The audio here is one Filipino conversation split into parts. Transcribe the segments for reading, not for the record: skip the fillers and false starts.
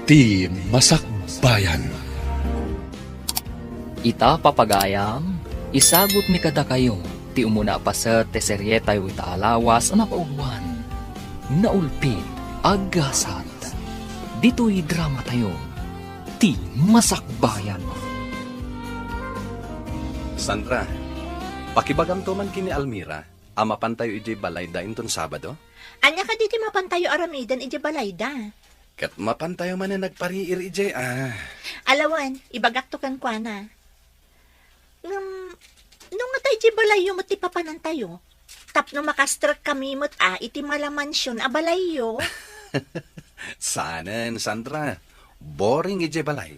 Ti Masakbayan. Ita papagayam, isagot mi kada kayo, ti umuna pa sa teserye tayo ita alawas na pauwan. Naulpit, agasat. Dito'y drama tayo, ti Masakbayan. Sandra, pakibagam to man kini Almira, amapan tayo iti balay da inton Sabado? Anya ka diti mapantayo aramidan iti balayda. Kat mapan tayo man na nagpariir iti Alawan, ibagak to kan kwa na. Nung nga tayo iti balayo mo ti papanan tayo. Tapno makastrak kami mo't iti malamansyon a balayo. Sanen, Sandra. Boring iti balay.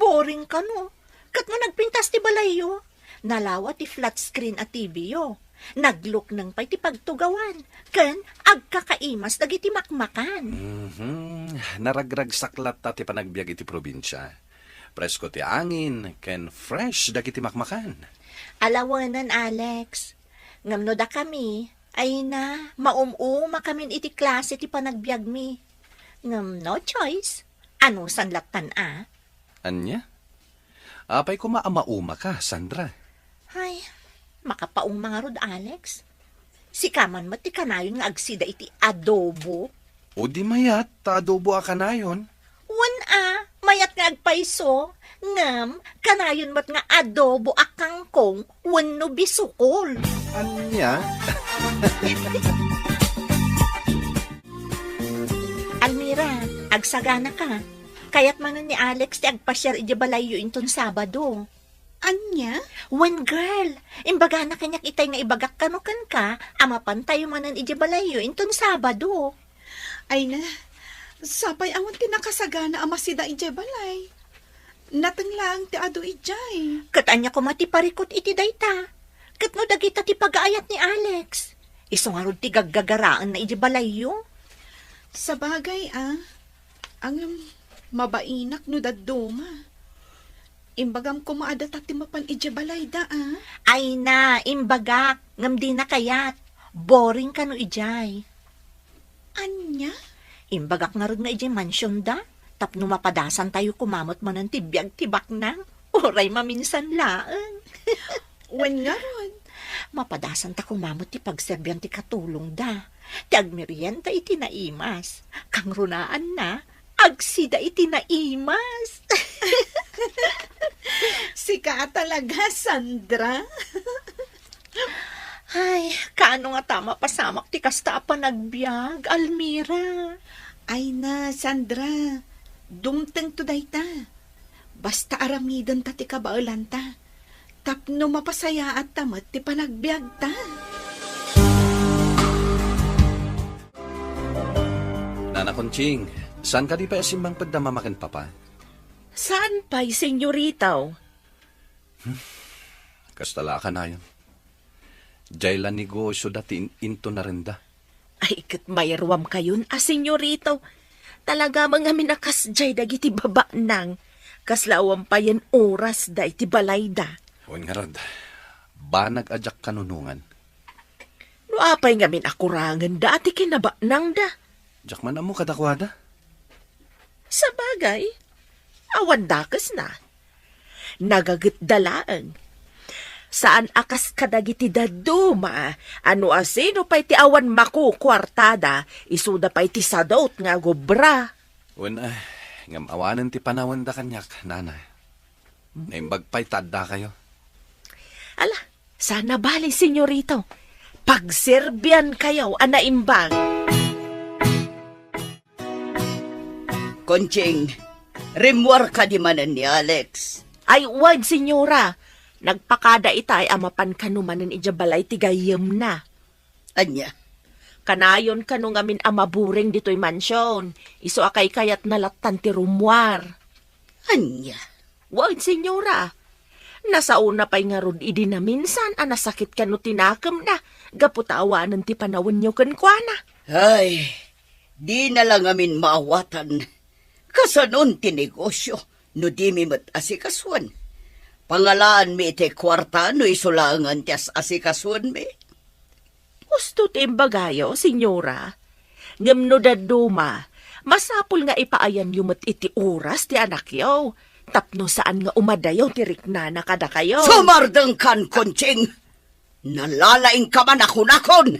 Boring ka no. Kat mo nagpintas ti balayo. Nalawa ti flat screen at TV yo. Naglook ng pa'y ti pagtugawan. Ken, agkakaimas dagiti makmakan. Naragrag saklat ta ti panagbiag iti probinsya. Presko ti angin, ken fresh dagiti makmakan. Alawanan, Alex. Ngamno da kami, ay na, maumuma kamin iti klase ti panagbiag mi. Ngam no choice. Ano sanlatan a? Anya? Apay ko maamauma ka, Sandra. Ay, makapaong mga rod, Alex. Si kaman mo ti kanayon nga agsida iti adobo. O di mayat, ta adobo a kanayon. Wan mayat nga agpaiso. Ngam, kanayon mat nga adobo a kangkong wenno bisukol. Anya? Almira, agsagana ka. Kaya't manan ni Alex ti agpasyar iti balayo inton Sabado. Anya? When girl, imbaga na kanyak itay nga ibagak kanukan ka, amapan tayo manan iti balayo inton Sabado. Ay na, sapay awan ti nakasagana ama sida ijay balay. Natang lang ti ado ijay. Katanya ko mati parikot iti dayta. Katno dagita ti pagaayat ni Alex. Isungarod ti gaggagaraan na iti balayo. Sa bagay ang mabainak no dadduma. Imbagam ko maadata ti mapan ijay balay da Ay na, imbagak, ngam di na kayat. Boring ka no ijay. Anya? Imbagak nga rin nga ijay mansyon da. Tapno mapadasan tayo kumamot man ang tibiyag tibak na. Oray maminsan laan. Wen nga ron? Mapadasan ta kumamot ti pagserbyan ti katulong da. Ti agmerienta iti naimas. Kang runaan na, agsida iti naimas. Sika talaga, Sandra. Ay, kaano nga tama pasamak ti kasta pa nagbiag, Almira. Ay na, Sandra. Dumteng to dayta. Basta aramidan ta ti kabaulan ta. Tapno mapasaya at tamat ti panagbiag ta. Nana Conching, saan ka di pa asimbang pagdamamakin papa? Saan pa'y senyoritaw? Kastala ka na yun. Jaylan negosyo dati into na rin da. Ay, kat mayarwam kayon, senyoritaw. Talaga mga minakas jay dagiti baba nang. Kaslawam pa yan oras da iti balay da. Huwag nga rad, ba nag-adyak kanunungan? No apay nga min akurangan da ati kinaba nang da. Diyak man amo kadakwada? Sa bagay, awan dakas na. Nagagat dalaan. Saan akas kadagiti daduma, ano asino pa'y ti awan maku kwartada, isuda pa'y ti sadot nga gobra. Wen ngam awanan ti panawan da kanyak, nana. Naimbag pa'y tadda kayo. Ala, sana bali, senyorito. Pagserbian kayo, anaimbang. Conching, rimwar ka di manan ni Alex. Ay, wag, senyora. Nagpakada itay amapan kanumanan ijabalay tigayem na. Anya? Kanayon kanu ngamin amaburing dito'y mansyon. Iso akay kayat nalatan ti rumwar. Anya? Wag, senyora. Nasa una pa'y nga rod idi na minsan, anasakit kanu tinakam na. Gaputawanan ti panawan nyo kankwana. Ay, di na lang amin maawatan. Kasanon ti negosyo, no di mi mat asikaswan. Pangalaan mi iti kwarta no isulangan ti asikaswan mi. Gusto ti imbagayo, senyora. Ngam no daduma, Masapul nga ipaayan yumot iti oras ti anak yaw. Tapno saan nga umadayaw ti riknana kada kayo. Sumardeng kan, Konching. Nalalaing ka man ako nakon.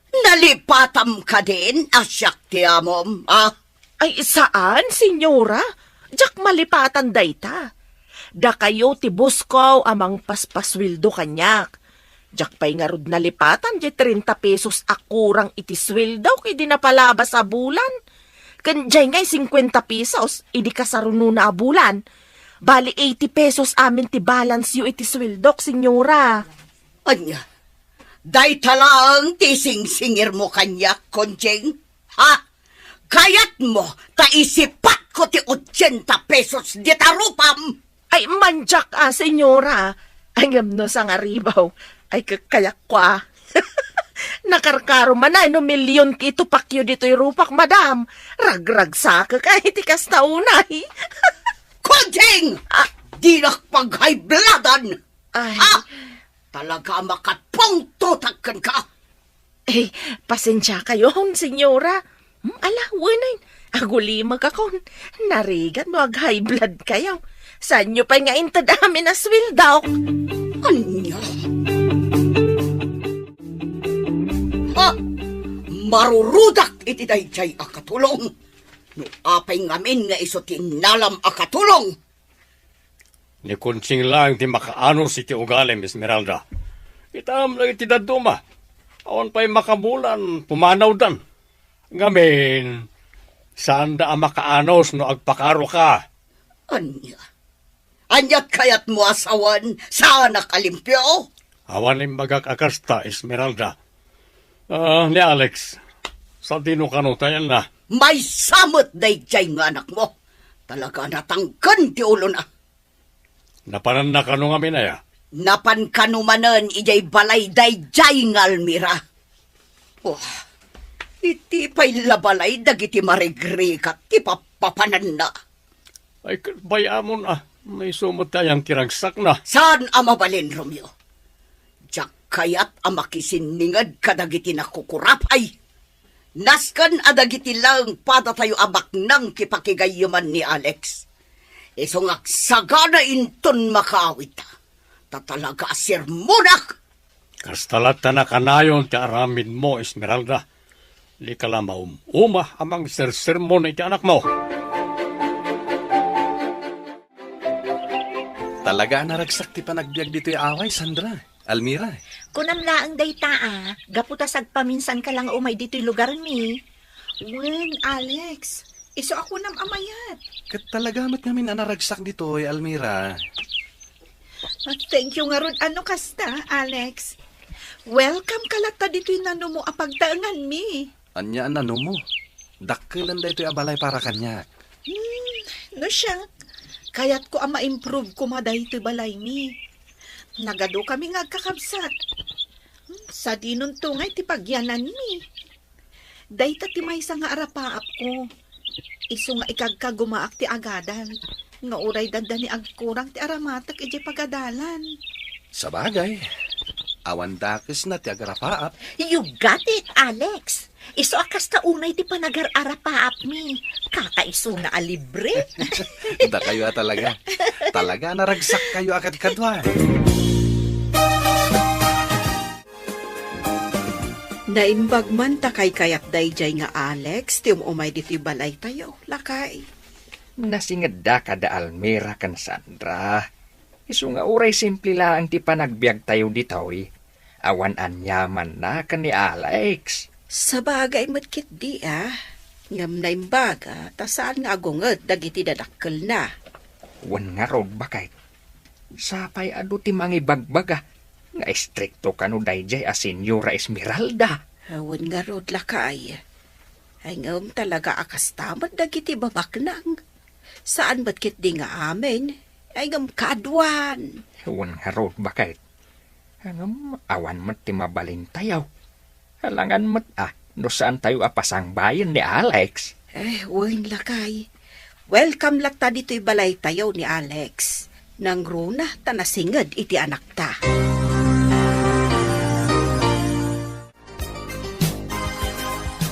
Nalipatam ka din, asyak ti amom, ah? Ay, saan, senyora? Jak malipatan dayta. Da kayo ti buskaw amang paspaswildo kanyak. Jak pa'y nga rod nalipatan, di 30 pesos akurang iti swildo kay di napalabas sa bulan. Kanjay nga'y 50 pesos, idi kasaruno na a bulan. Bali 80 pesos amin ti balance yu iti swildok, senyora. Anya, day talang tising-singir mo kanya, Konching? Ha? Kayat mo, taisipat ko ti 80 pesos di tarupam. Ay, manjak senyora. Ay, no sa nga ribaw. Ay, kayak ko Nakarkaro man na, no milyon kito pakyo dito'y rupak, madam. Ragrag sa kahit ikas na unay. Konching! Di nakpag-high bloodan! Ay, Talaga makatpong tutakkan ka! eh, pasensya kayo, senyora. Ala, wanain. Agulimag ako. Narigat mo high blood kayo. Saan nyo pa nga intad amin na swildaw? Anya? Ha? Marurudak iti dayjay akatulong. No apay ngamin nga iso tinalam akatulong. Ni Konching lang ti makaanos iti ugalim, Esmeralda. Itam lang iti daduma. Awan pa'y makabulan, pumanaw dan. Ngamin, saan da ang makaanos no agpakaro ka? Anya? Anyat kayat mo asawan saan nakalimpyo? Awan yung magakakasta, Esmeralda. Ni Alex, sa dinukano tayan na. May samot dayjay nga anak mo. Talaga natangkan ti ulo na. Napanan na kano nga minaya. Napan kanumanan ijay balay dayjay nga Almira. Oh, iti pa'y labalay dagiti marigrikat ti papapanan na. Ay, bayamon may sumot tayang kiragsak na. Saan amabalin, Romeo? Diyak kayat amakisiningad kadagiti nakukurapay. Naskan adagiti lang pada tayo abak ng kipakigayuman ni Alex. Isong aksagana inton makawit. Tatalaga asirmunak. Kastalat na kanayon ti aramin mo, Esmeralda. Di ka lang uma amang sersermon iti anak mo. Talaga naragsak ti panagbiag dito'y away, Sandra. Almira. Kunamlaang dayta gaputas agpaminsan ka lang umay dito'y lugar mi. Wen, Alex. Iso ako nam amayat. Kat talaga mat ngamin naragsak dito'y, Almira. Thank you nga ron. Ano kasta, Alex? Welcome kalata dito'y nano mo apagtaangan mi. Anya ano mo? Dakkelan dito'y abalay para kanyak. No siya, kayat ko ma-improve ko maday ito'y balay mi. Nagado kami nga kakabsat. Sa dinon tungay ti pagyanan mi. Dayta ti maysa nga arapaap ko. Isu nga ikagkagumaak ti agadan. Nga uray danda ni agkurang ti aramatak iti pagadalan. Sa bagay, awan dakes na ti agarapaap. You got it, Alex. Iso akas ta unay ti panagar-arapaap mi. Kakaiso na alibre. Da kayo talaga. Talaga naragsak kayo akad kadwa. Naimbag man takay kayat dayjay nga Alex, ti umay diti balay tayo, lakay. Nasingad da kada Almira kan Sandra. Isu nga uray simple lang ti panagbiag tayo ditoy. Awan anyaman na kan ni Alex. Sa bagay matkit di ngam naimbaga, tasaan nga agungad dagiti dadakkel na. Wan nga rod bakay. Sapay adu ti mangibagbaga. Nga estrikto kanu dayjay a Senyora Esmeralda. Awan nga rod lakay. Ay ngam talaga akas tamad dagiti babaknang. Saan matkit di nga amin? Ay ngam kadwan. Wan nga rod bakay. Angam awan mat ti mabalin tayaw. Halangan mat no saan tayo apasang bayan ni Alex. Wan lakay. Welcome lakta dito'y balay tayo ni Alex. Nang runa tanasingad iti anak ta.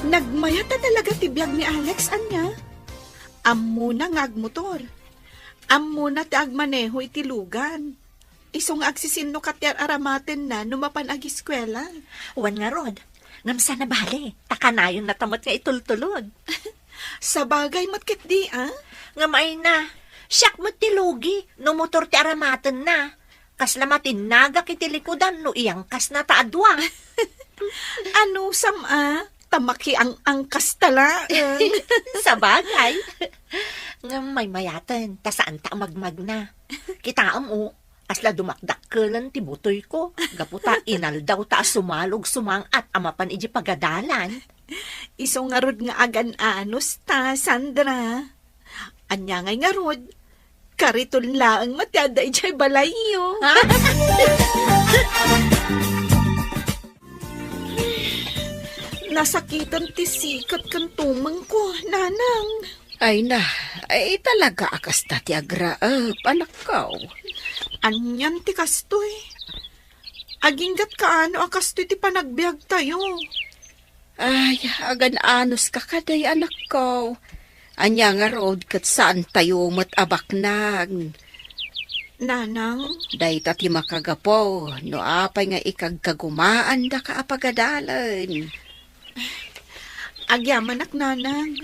Nagmayat na talaga tibiyag ni Alex, anya. Ammo na nga agmotor. Ammo na ti agmaneho iti lugan. Isong agsisinno katyar aramaten na numapan ag eskwela. Wan nga rod, ngamsa na bali, takanayon na tamot nga itultulod. Sa bagay matkit di, ah? Ngamay na, siyak mo ti lugi, no motor ti aramaten na. Kaslamatin naga kiti likudan no iyang kas na taadwa. Ano, sama? Tamaki ang angkas tala. Sa bagay. Nga may mayaten, ta saan ta magmag na. Kitaam o, asla dumakdak kelan ti butoy ko. Gaputa inaldaw ta sumalog sumang at amapan iji pagadalan. Iso nga rod nga agan-anos ta, Sandra. Anya ngay nga rod, kariton laang matyada ijay balayo. Nasakitan ti sikat kan tumang ko, nanang. Ay na, ay talaga akas ti agraap, anak ko. Anyan ti kastoy. Aginggat kaano akastoy ti panagbiag tayo. Ay, agan-anos ka kaday, anak ko. Anya nga road kat saan tayo matabaknag. Nanang, Day ti makagapo, no apay nga ikagkagumaan da ka apagadalan. agyamanak nanang.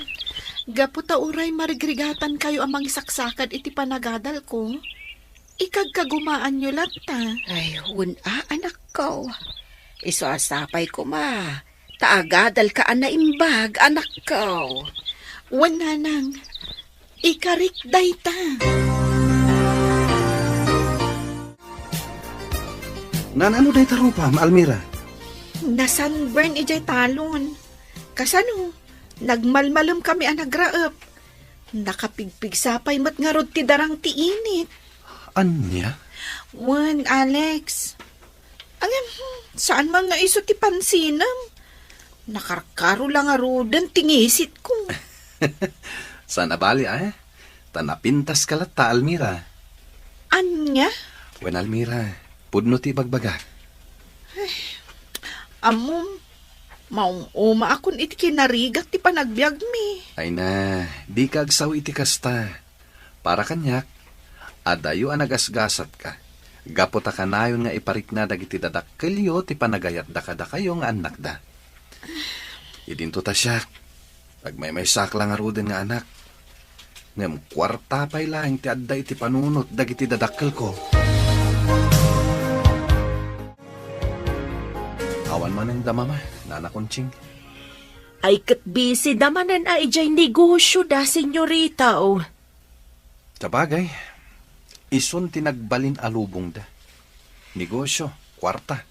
Gaputa uray marigrigatan kayo amang saksakan iti panagadal ko. Ikagkagumaan nyo lata. Ay, anak ko. Iso asapay ko Taagadal ka na imbag, anak ko. Wan nanang, ikarik dayta. Ano day tarupam, Almira? Nasunburn ijay talon. Kasano, nagmalmalam kami ang nagraap. Nakapigpig sapay mat nga rod ti darang ti init. Anya? Wan, Alex. Ang saan man nga iso ti pansinam? Nakarkaro lang nga rodan tingisit ko. Sana bali tanapintas kalata, Almira. Anya? Wen Almira, pudno ti bagbaga. Amom, maung-uma akon iti kinarigat ti panagbiag mi. Ay na, di ka agsaw iti kasta. Para kanyak, adayo ang nagasgasat ka. Gapota ka nayon nga iparik na dagiti dadakkelyo ti panagayat da kayo nga anak da. Idinto ta siya. Pag may saklang nga ruden nga anak. Ngam kwarta pa'y lang ti adda iti panunot dagiti dadakkel ko. Awan man ang damama, Nana Conching. Ay kat busy damanan ay ijay negosyo da, senyorita. Sa bagay, ison tinagbalin alubong da. Negosyo, kwarta.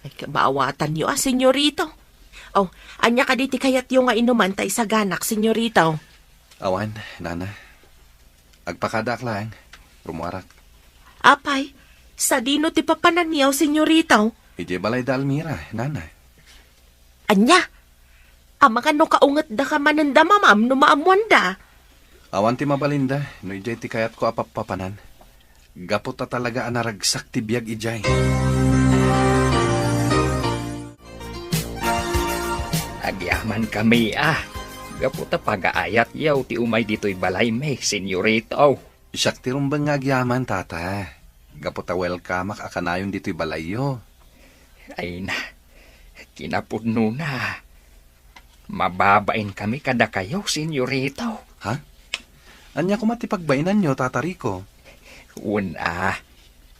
Ay kabaawatan niyo, senyorita. Anya ka diti kayat yung nga inuman tay sa ganak, senyorita. Awan, Nana. Agpakadak lang, rumuarak. Apay, sa dino ti papananiyaw, senyorita. Ije balay da Almira, Nana. Anya, ama ka no kaungat da ka mananda mamam no maamuan da. Awan ti mabalinda, no ijay ti kayat ko apapapanan. Gapot ta talaga anaragsak ti biyag ijay. Agyaman kami Gaputa pag-aayat yaw ti umay dito'y balay may, senyorito. Isak ti rumbang nga agyaman, tata. Gapot ta welcome akanayon dito'y balayo. Ay na, kinapudno na. Mababain kami kada kayo, senyorito. Ha? Anya ko matipagbaynan nyo, Tata Rico?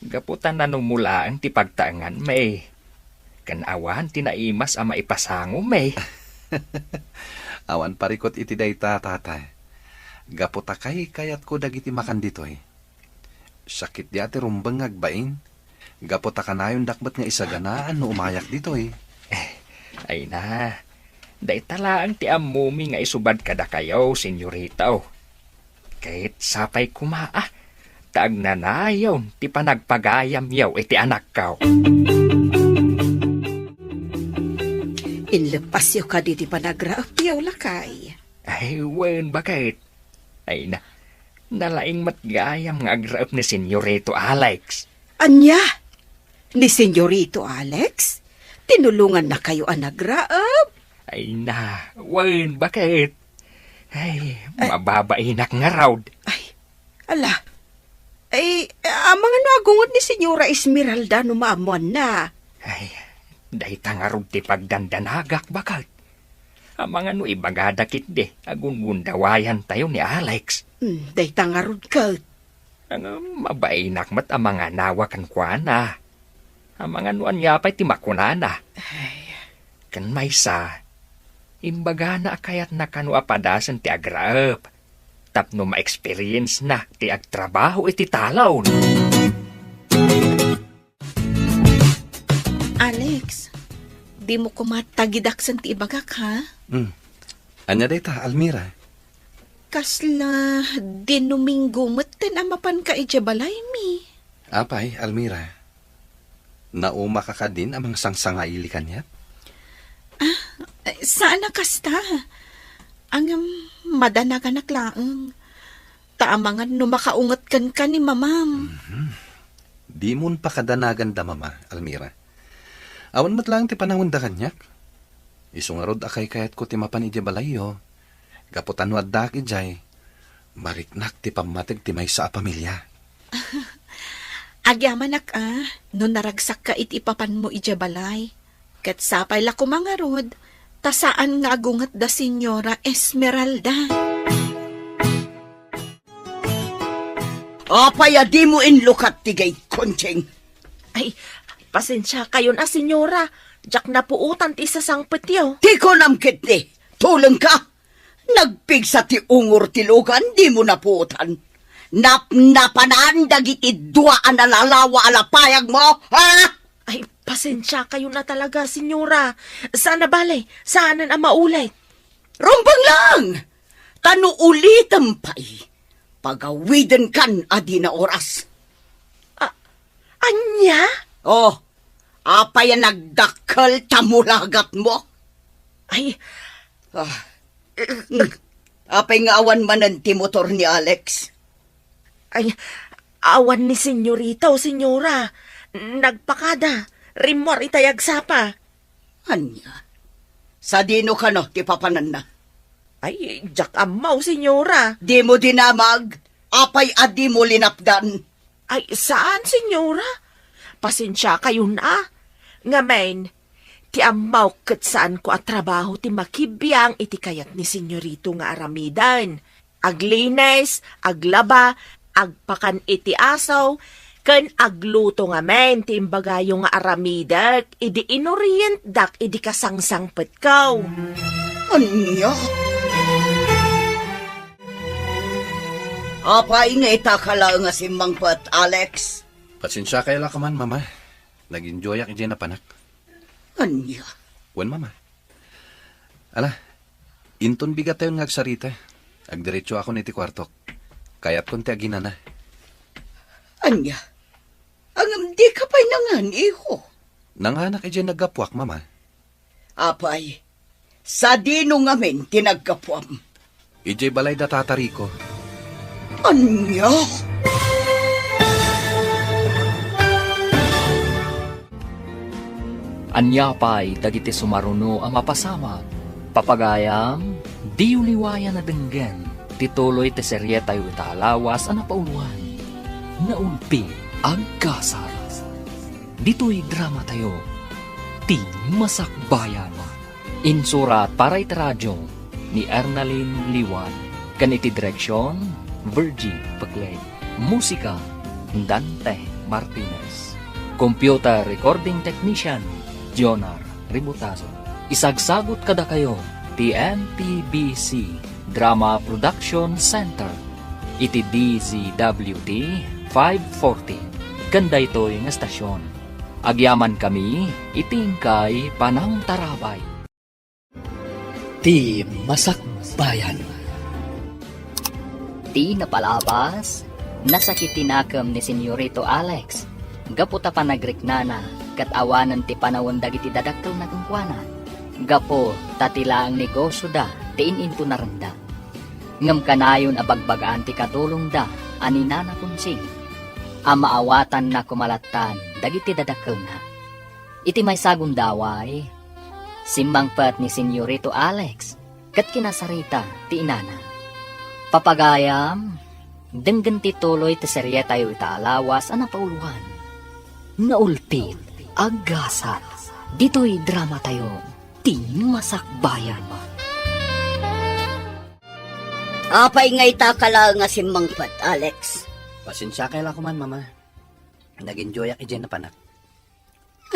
Gaputan na numula ang tipagtaangan may. Kanawan tinaimas ang maipasango may. Awan parikot iti dayta, Tata. Gaputa kay kayat ko dagiti makan ditoy. Sakit di ati rumbang agbain. Gaputa kanayon dakbat nga isaganaan no umayak ditoy. Ay na, day talaang ti amumi nga isubad kada kayo, senyorito. Kahit sapay taag nanayon, ti panagpagayam yaw iti anak ka. Inlepas yaw ka di panagraap yaw lakay. Ay, wen bakit? Ay na, nalaing matgayam nga agraap ni senyorito Alex. Anya? Ni senyorito Alex? Tinulungan na kayo ang nagraap? Ay na, wan, bakit? Ay, mababainak nga raw. Ala. Mga nagungot ni Senyora Esmeralda no maamuan na. Ay, dahi tangarog ti pagdandanagak bakit? Ang mga no ibagadakit de, agungundawayan tayo ni Alex. Day tangarod ka. Ang mabainak mat ang mga nawakan kwa na. Ang mga nuan yapay ti makunana. Kan may sa, imbaga na kayat na kanu apadasan ti agraap. Tapno ma-experience na ti agtrabaho iti talaw. Alex, di mo kumatagidaksan ti ibagak, ha? Anya dayta, Almira? Kasla, dinuminggo matan amapan ka balay mi. Apay, Almira. Nauma ka din amang sangsangaili kanyat? Saan na kasta? Ang madanagan laang. Taamangan no makaungat kan ni mamam. Di mon pa kadanagan da, mama, Almira. Awan mat lang ti panahon da kanyak. Isungarod akay kayat ko ti mapan iti balayo. Gaputan wad da ijay. Mariknak ti pamatig ti may sa pamilya. Agyamanak no naragsak ka iti papan mo balay. Kat sapay la kumangarod, tasaan nga agungat da Senyora Esmeralda. Apay di mo inlukat ti gay koncheng. Ay, pasensya kayo na, Senyora. Jak na puutan ti isa sang petyo. Di ko namkit ni, tulong ka. Nagpigsa ti ungur ti lugan, di mo naputan. Napanan dagiti duaan na lalawa alapayag mo, ha? Ay, pasensya kayo na talaga, Senyora. Sana balay, saan ang maulay? Rumbang lang! Tano ulitan pa'y. Pagawidan kan adi na oras. Anya? Oh, apay nagdakkel tamulagat mo. Ay, Apay nga awan manan ti motor ni Alex. ay, awan ni Senyorita o Senyora. Nagpakada, rimor itayag sapa. Anya, sa dino ka no, ti papanan na. Ay, jak amaw, Senyora. Di mo dinamag, apay adi mo linapdan. Ay, saan, Senyora? Pasensya kayo na. Ngamen, ti amaw kat saan ko at trabaho ti makibiyang iti kayat ni Senyorito nga aramidan. Aglines, aglaba, agpakan iti asaw, kan agluto nga men ti imbagayo nga aramidak, idi inorient dak idi kasangsang petkaw. Anya? Apay nga itakala nga si Mangpat, Alex. Pasensya kayo lang ka man, mama. Nag-enjoy ak na panak. Anya? Wan, mama. Ala, inton bigat tayo ngagsarita. Agdiretso ako niti kwartok. Kaya't konti agina na. Anya? Ang di ka pa'y nangan, iho. Nanganak naggapuak, mama. Apay, sa dino ngamin tinagkapuam. Ijay balay da tatari ko. Anya? Anya pa'y dagiti sumaruno ang mapasama. Papagayam, di uliwayan na denggen. Tituloy te seryeta yu italawas ang napauluan. Naulpi ang kasar. Dito'y drama tayo. Ti Masakbayan. Insurat para itaradyo ni Ernalyn Liwan. Ganiti direksyon, Virgie Paglet. Musika, Dante Martinez. Computer recording technician, Jonar Ributazo. Isagsagot kada kayo, TNTBC Drama Production Center. Iti DZWD 540. Ganda ito'y nga stasyon. Agyaman kami, itingkay panang tarabay. Ti Masakbayan. Ti napalabas, nasakitinakam ni Senyorito Alex. Gaputa pa nagriknana, kat awanan ti panawon dagiti dadakkel na kungkwana. Gapo, tatila ang negosyo da, tiin into naranda. Ngam kanayon abagbagaan ti katulong da, aninana kunsing. Amaawatan na kumalatan, dagiti dadakkel na. Iti may sagundaway, Simbangpat ni Senyorito Alex, kat kinasarita ti inana. Papagayam, denggan ti tuloy ti serye tayo itaalawas ana pauluan. Naulpit, aggasat, dito'y drama tayo, ti masakbayan. Apay nga itakala nga simbangpat, Alex. Pasensya kayo ko man, mama. Nag-enjoy ak ijen na panak.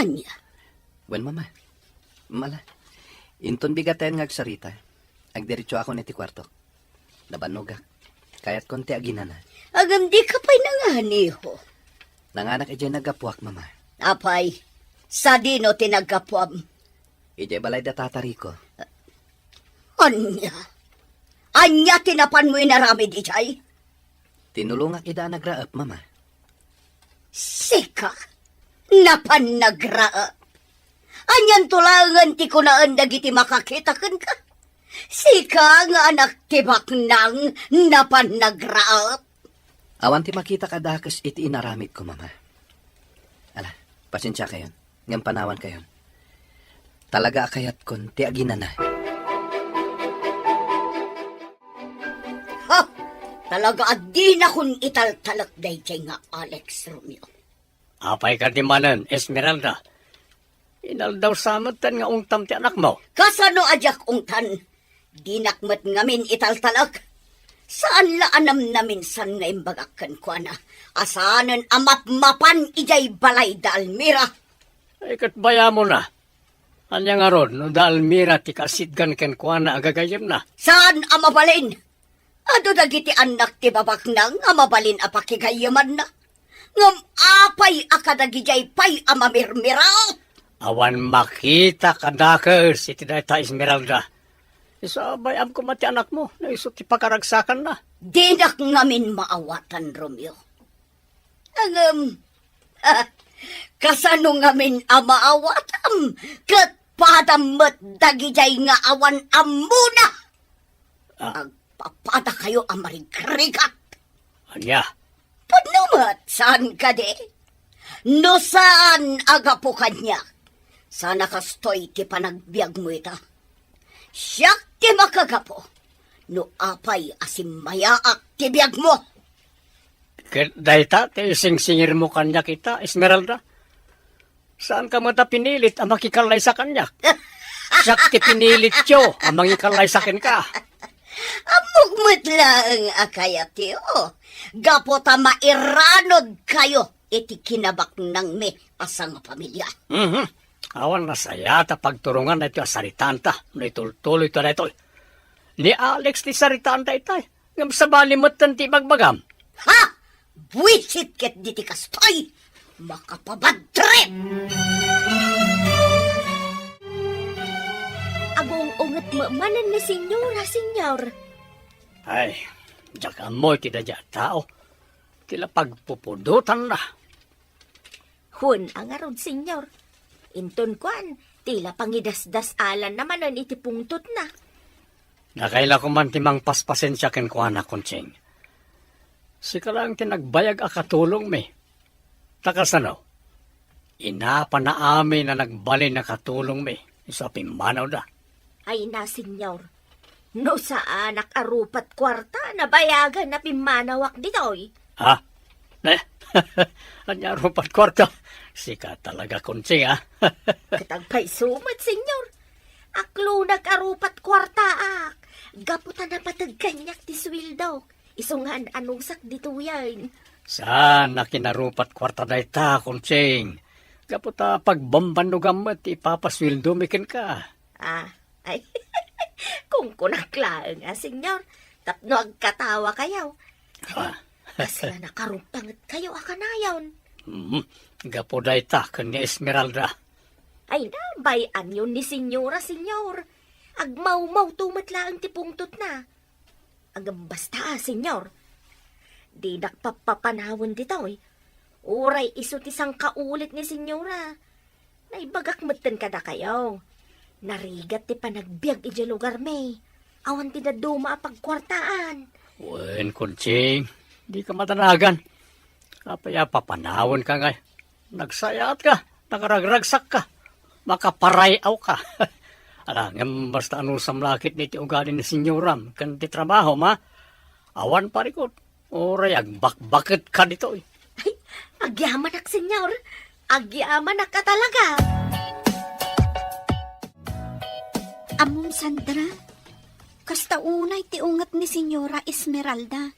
Anya? Well, mama. Mala. Inton bigaten nga agsarita. Agdiretso ako niti kwarto. Nabanogak. Kaya't konti aginana. Agam di ka pa'y nanganiho. Nanganak ijen nagapuak, mama. Apay, sa dino tinagkapuam. Ije balay da tatari ko. Anya? Anya tinapan mo inarami di jay? Tinulungak ida nagraap, mama. Sika, napan nagraap. Anyan tulangan ti kunaan dagiti makakitakan ka. Sika nga anak tibak nang napan nagraap. Awan ti makita ka dakas iti inaramid ko, mama. Ala, pasensya kayon. Ngam panawan kayon. Talaga akayat kon ti aginana. Ha! Talaga adi na kun italtalak dayjay nga Alex Romeo. Apay ka di manan, Esmeralda. Inaldaw samatan nga ungtam ti anak mo. Kasano ajak ungtan? Dinakmat ngamin italtalak. Saan la anam namin san nga imbagakan ko na? Asanan amap-mapan ijay balay da Almira. Ay katbaya mo na. Anya nga ron, no da Almira ti kasidgan ken kuana agagayem na. Saan amabalin? Ado dagiti anak ti babak nang amabalin apakigayaman na. Ngam apay akadagijay pay amamirmira. Awan makita kadakers iti dayta Esmeralda. Isabay am ko mati anak mo, na iso ti pakaragsakan na. Dinak ngamin maawatan, Romeo. Kasano ngamin amaawatam, kat padamat dagijay nga awan amuna. Agpapada kayo amarigrigat. Anya? Panumat, saan ka de? No saan agapo kanya? Sana kastoy ti panagbiag mo ita. Siyak ti makagapo. No apay asim mayaak ti biag mo. Dayta, ti singsingir mo kanya kita, Esmeralda. Saan ka mata pinilit ang makikalay sa kanya? Siyak ti pinilit yo ang makikalay sa akin ka. Amugmat lang akayat tiyo. Gapota mairanod kayo iti kinabak ng me asang pamilya. Awan na saya ta pagturungan na ito saritanta. No itultuloy ito na ito. Ni Alex ti saritanta itay. Ngam sa balimatan ti bagbagam. Ha! Buwisit ket di ti kastoy! Makapabadtrip! Agong unget manan ni senyor. Ay, diyan mo ti dadya tao. Tila pagpupudutan na. Hun, ang aron, senyor. Inton kwan, tila pangidasdas alan naman ang itipungtot na. Nakaila ko man timang paspasensya ken kuana kontseng. Sika lang tinagbayag akatulong me. Takasano? Inapa na amin na nagbali na katulong me. Isa pimanaw da. Ay na, senyor. No saan nakarupat kwarta na bayagan na pimanawak ditoy. Ha? Anya rupat kwarta. Sika talaga kontseng ha. Katagpay sumat, senyor. Aklo nag-arupat kwarta ak. Gaputan na patagkanyak ti swildo. Isungan anungsak dito yan. Saan na kinarupat kwarta na ita, kontseng? Kaputa pagbamban no gamot, ipapaswildo mikin ka. Ay, kung kunaklaan nga, senyor. Tapno agkatawa kayaw. Kasla nakarupangat kayo akanayon. Gapo da ita, kanya Esmeralda. Ay na, bayan yun ni senyora, senyor. Agmaw-maw tumatlaang tipungtot na. Agam basta, senyor. Di nakpapapanawon dito, Uray iso tisang kaulit ni senyora. Naibagak matan kada kayo. Narigat ti panagbiag ija lugar may. Awan ti na duma pagkwartaan. Wen, kontseng, di ka matanagan. Kapaya papanawon ka ngay. Nagsayat ka, nakaragragsak ka. Makaparayaw ka. Ngam basta ano samlakit ni ti ugali ni senyoram kan ti trabaho ma. Awan parikot. Oray bakbakit ka dito eh. Agyaman ak, senyor. Agyaman ak ka talaga. Amom Sandra, kasta unay ti ungat ni Senyora Esmeralda.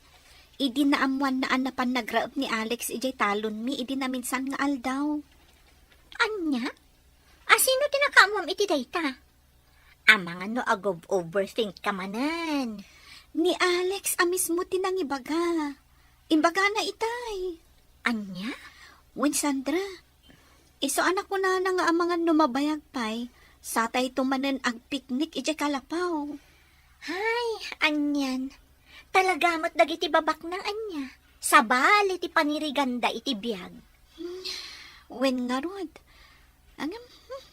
Idi na amuan na anapan nagraab ni Alex ijay talon mi, idi na minsan nga aldaw. Anya? Sino tinakamuam iti dayta? Amangan no agob overthink ka manan. Ni Alex mismo tinangibaga. Imbaga na itay. Anya? Wen Sandra, iso anak ko na nga amangan numabayag pay, satay tumanen ag piknik ijay kalapaw. Hay, anyan. Talagamat dagiti babak ng anya. Sabal iti paniriganda iti biyag. Wen nga rod.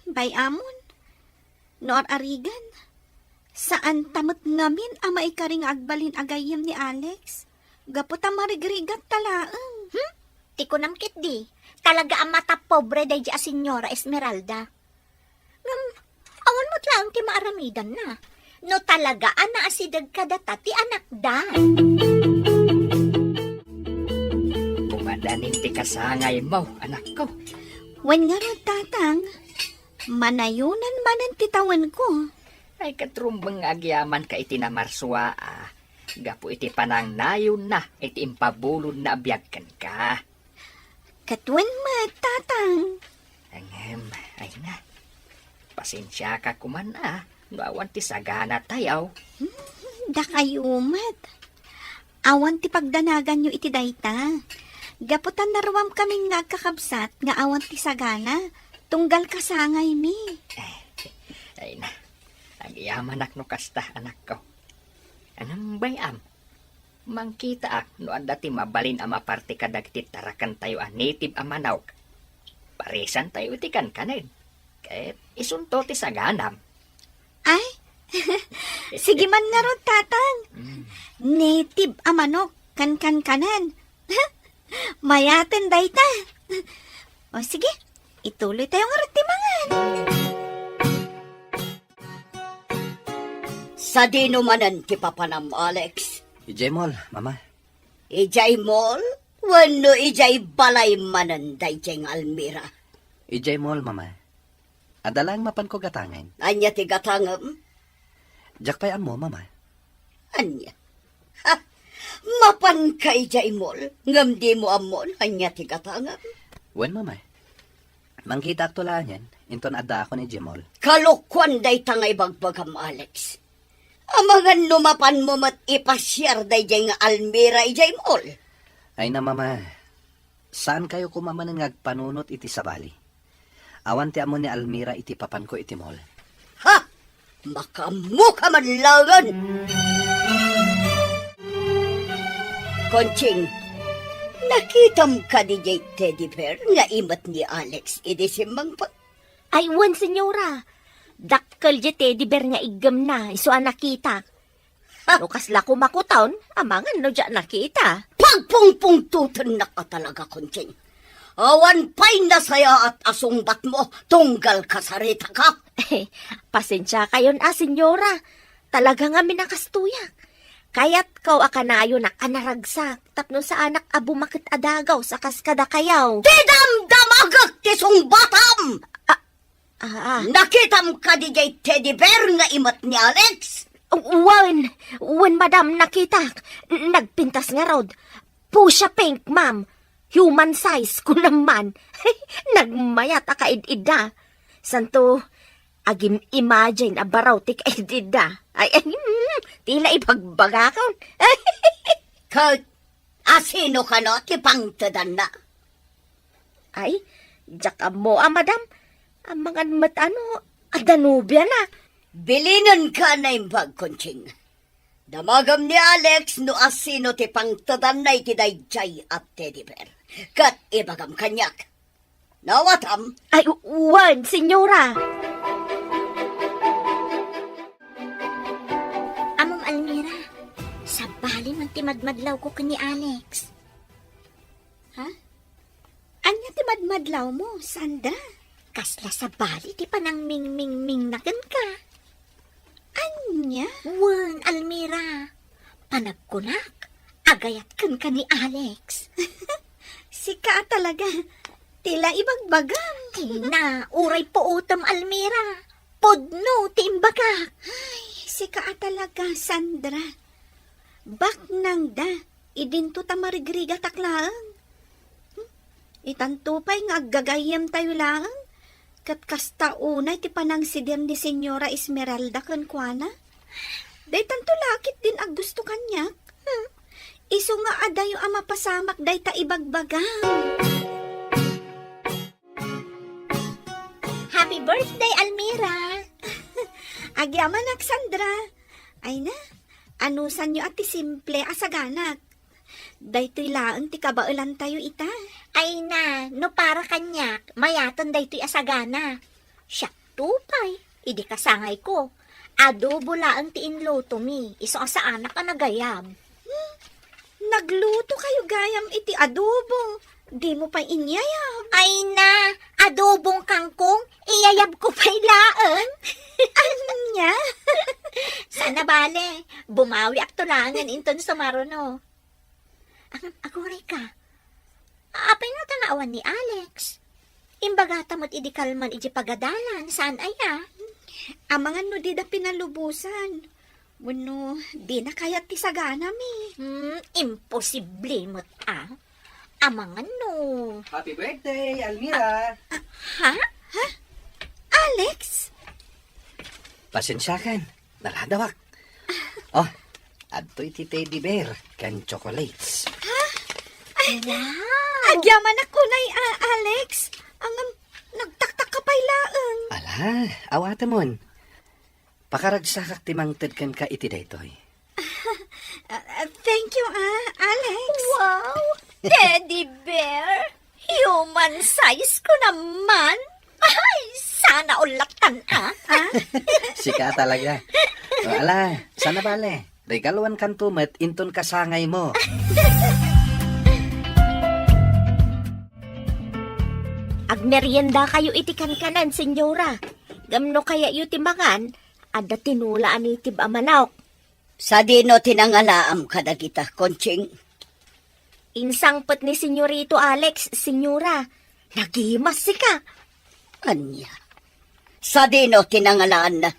Bayamon. Noor arigan. Saan tamot ngamin ama ikaring agbalin agayim ni Alex? Gaputa marigrigat talaang. Ti ko namkit di. Talaga ang mata pobre day a Senyora Esmeralda. Awan mo't lang ti maaramidan na. No talaga ana asidag kadata ti anak da. Pumadanin ti kasangay mo, anak ko. Wen nga ron tatang, manayunan manan titawan ko. Ay katrumbang agyaman ka iti namarswa Gapo iti panang nayon na iti impabulod na abiyagkan ka. Katwen tatang. Ay na. Pasensya ka kuman no awan ti sagana tayaw. Da kayumat. Awan ti pagdanagan nyo iti dayta. Gaputan naruam kaming nagkakabsat nga awan ti sagana. Tunggal kasangay mi. Ay na. Agyaman no kasta anak ko. Anong bayam? Mangkita no anda ti mabalin ama parte kadagiti tarakan tayo native amanaw. Paresan tayo iti kanen. Kahit isunto ti saganam. Ay, sige man nga ron, tatang. Native amanok, kanan. Mayaten dayta. O sige, ituloy tayo nga ron timangan. Sa dino manan ti papanam, Alex? Ijay mall, mama. Ijay mall? Wano ijay balay manan dayjay nga Almira? Ijay mall, mama. Adalang mapan ko gatangan. Anya ti gatangam? Jak pay mo, mama. Anya? Ha? Mapan ka ijay mall? Ngam di mo amon, anya ti gatangam? Wen, mama. Mangkita ak tulaan yan, inton adda ako ni Jemol. Kalukwan day tangay bagbagam, Alex. Amangan lumapan mo mat ipasyar dayjay nga Almira ijay mall. Ay na, mama. Saan kayo kumaman nga agpanunot iti sabali? Awan ti amo ni Almira iti papan ko iti mall. Ha! Makamukha man langan! Konching, nakitam ka di jay teddy bear nga imat ni Alex idi simbang pa. Ay, wan, senyora. Dakkel di teddy bear nga igam na, iso nakita. No kasla ko makutaon, amangan no dyan nakita. Pagpungpungtutan na ka talaga, Konching. Awan pa'y nasaya at asungbat mo, tunggal kasarita ka. Pasensya kayon senyora. Talaga nga minakastuyak. Kaya't kau akanayo na kanaragsak, tapno sa anak abu makit adagaw sa kaskada kayaw. Tidamdamagak ti sungbatam! Nakitam ka di jay teddy bear nga imat ni Alex? When madam nakita, nagpintas nga rod. Pusha pink, ma'am. Human size ko naman. Nagmayat akaid-id na. Santo, agim imagine abaraw ti kaid-id na. Tila ibagbaga ka. Asino ka no, ti pangtadan na? Ay, jaka mo madam. Ang mga matano, adanubya na. Bilinan ka na imbag, Konching. Damagam ni Alex no asino ti pangtadan na iti dayjay at teddy bear. Kat ibagam kanyak. Nawatam? Ay, wan, senyora. Among Almira, sabali man timadmadlaw ko kani Alex. Ha? Anya timadmadlaw mo, Sandra? Kasla sabali ti panang ming-ming-ming na ka. Anya? Wan, Almira. Panagkunak. Agayat kan ka ni Alex. Sika talaga. Tila ibagbagang. Tina, uray po utam, Almira. Podno, timbagak. Ay, sika talaga, Sandra. Bak nang da. Idinto ta marigriga taklaan. Itantupay nga gagayam tayo lang. Kat kasta unay ti panang sidir ni Senyora Esmeralda kan kuana. Day tanto lakit din ag gusto kanya. Iso nga adayo ang mapasamak day ta ibagbagang. Happy birthday, Almira. Agyaman ak Sandra. Ay na, anusan nyo at ti simple asaganak. Daytoy laang ti kabailan tayo ita. Ay na, no para kanyak, mayatan day to'y asagana. Siyak tupay, idi kasangay ko. Adobo laang ti inloto mi, iso sa anak ka nagayab. Nagluto kayo gayam iti adobo. Di mo pa inyayab. Ay na, adobong kangkong, iyayab ko pa'y laan. Anya? Sana bale, bumawi ak tulangan inton sumaruno. Agoray ka. Apay nga tanawan ni Alex. Imbagata mo't idikalman iji pagadalan. Saan aya? Amangan no di da pinalubusan. Wano, di na kayat ti sagana mi. Imposible mo't Amangan no. Happy birthday, Almira! Ha? Alex? Pasensyakan, naladawak. Oh, adto'y ti teddy bear, kan chocolates. Wow! Agyaman ako na Alex. Ang nagtaktak ka pa'y laang. Ala, awata mon. Pakaragsakak timangtad kan ka iti daytoy. Thank you, Alex. Wow! Teddy bear! Human size ko naman! Ay, sana ulatan Sika talaga. O, ala, sana bale. Regaluan kan tumet inton kasangay mo. Agmerienda kayo iti kankanan, senyora. Gamno kaya yu timbangan, ada tinulaan iti amanok. Sa dino tinangalaam kadagita, Konching. Insangpet ni senyorito Alex, senyora. Nagimas sika. Anya? Sa dino tinangalaan na.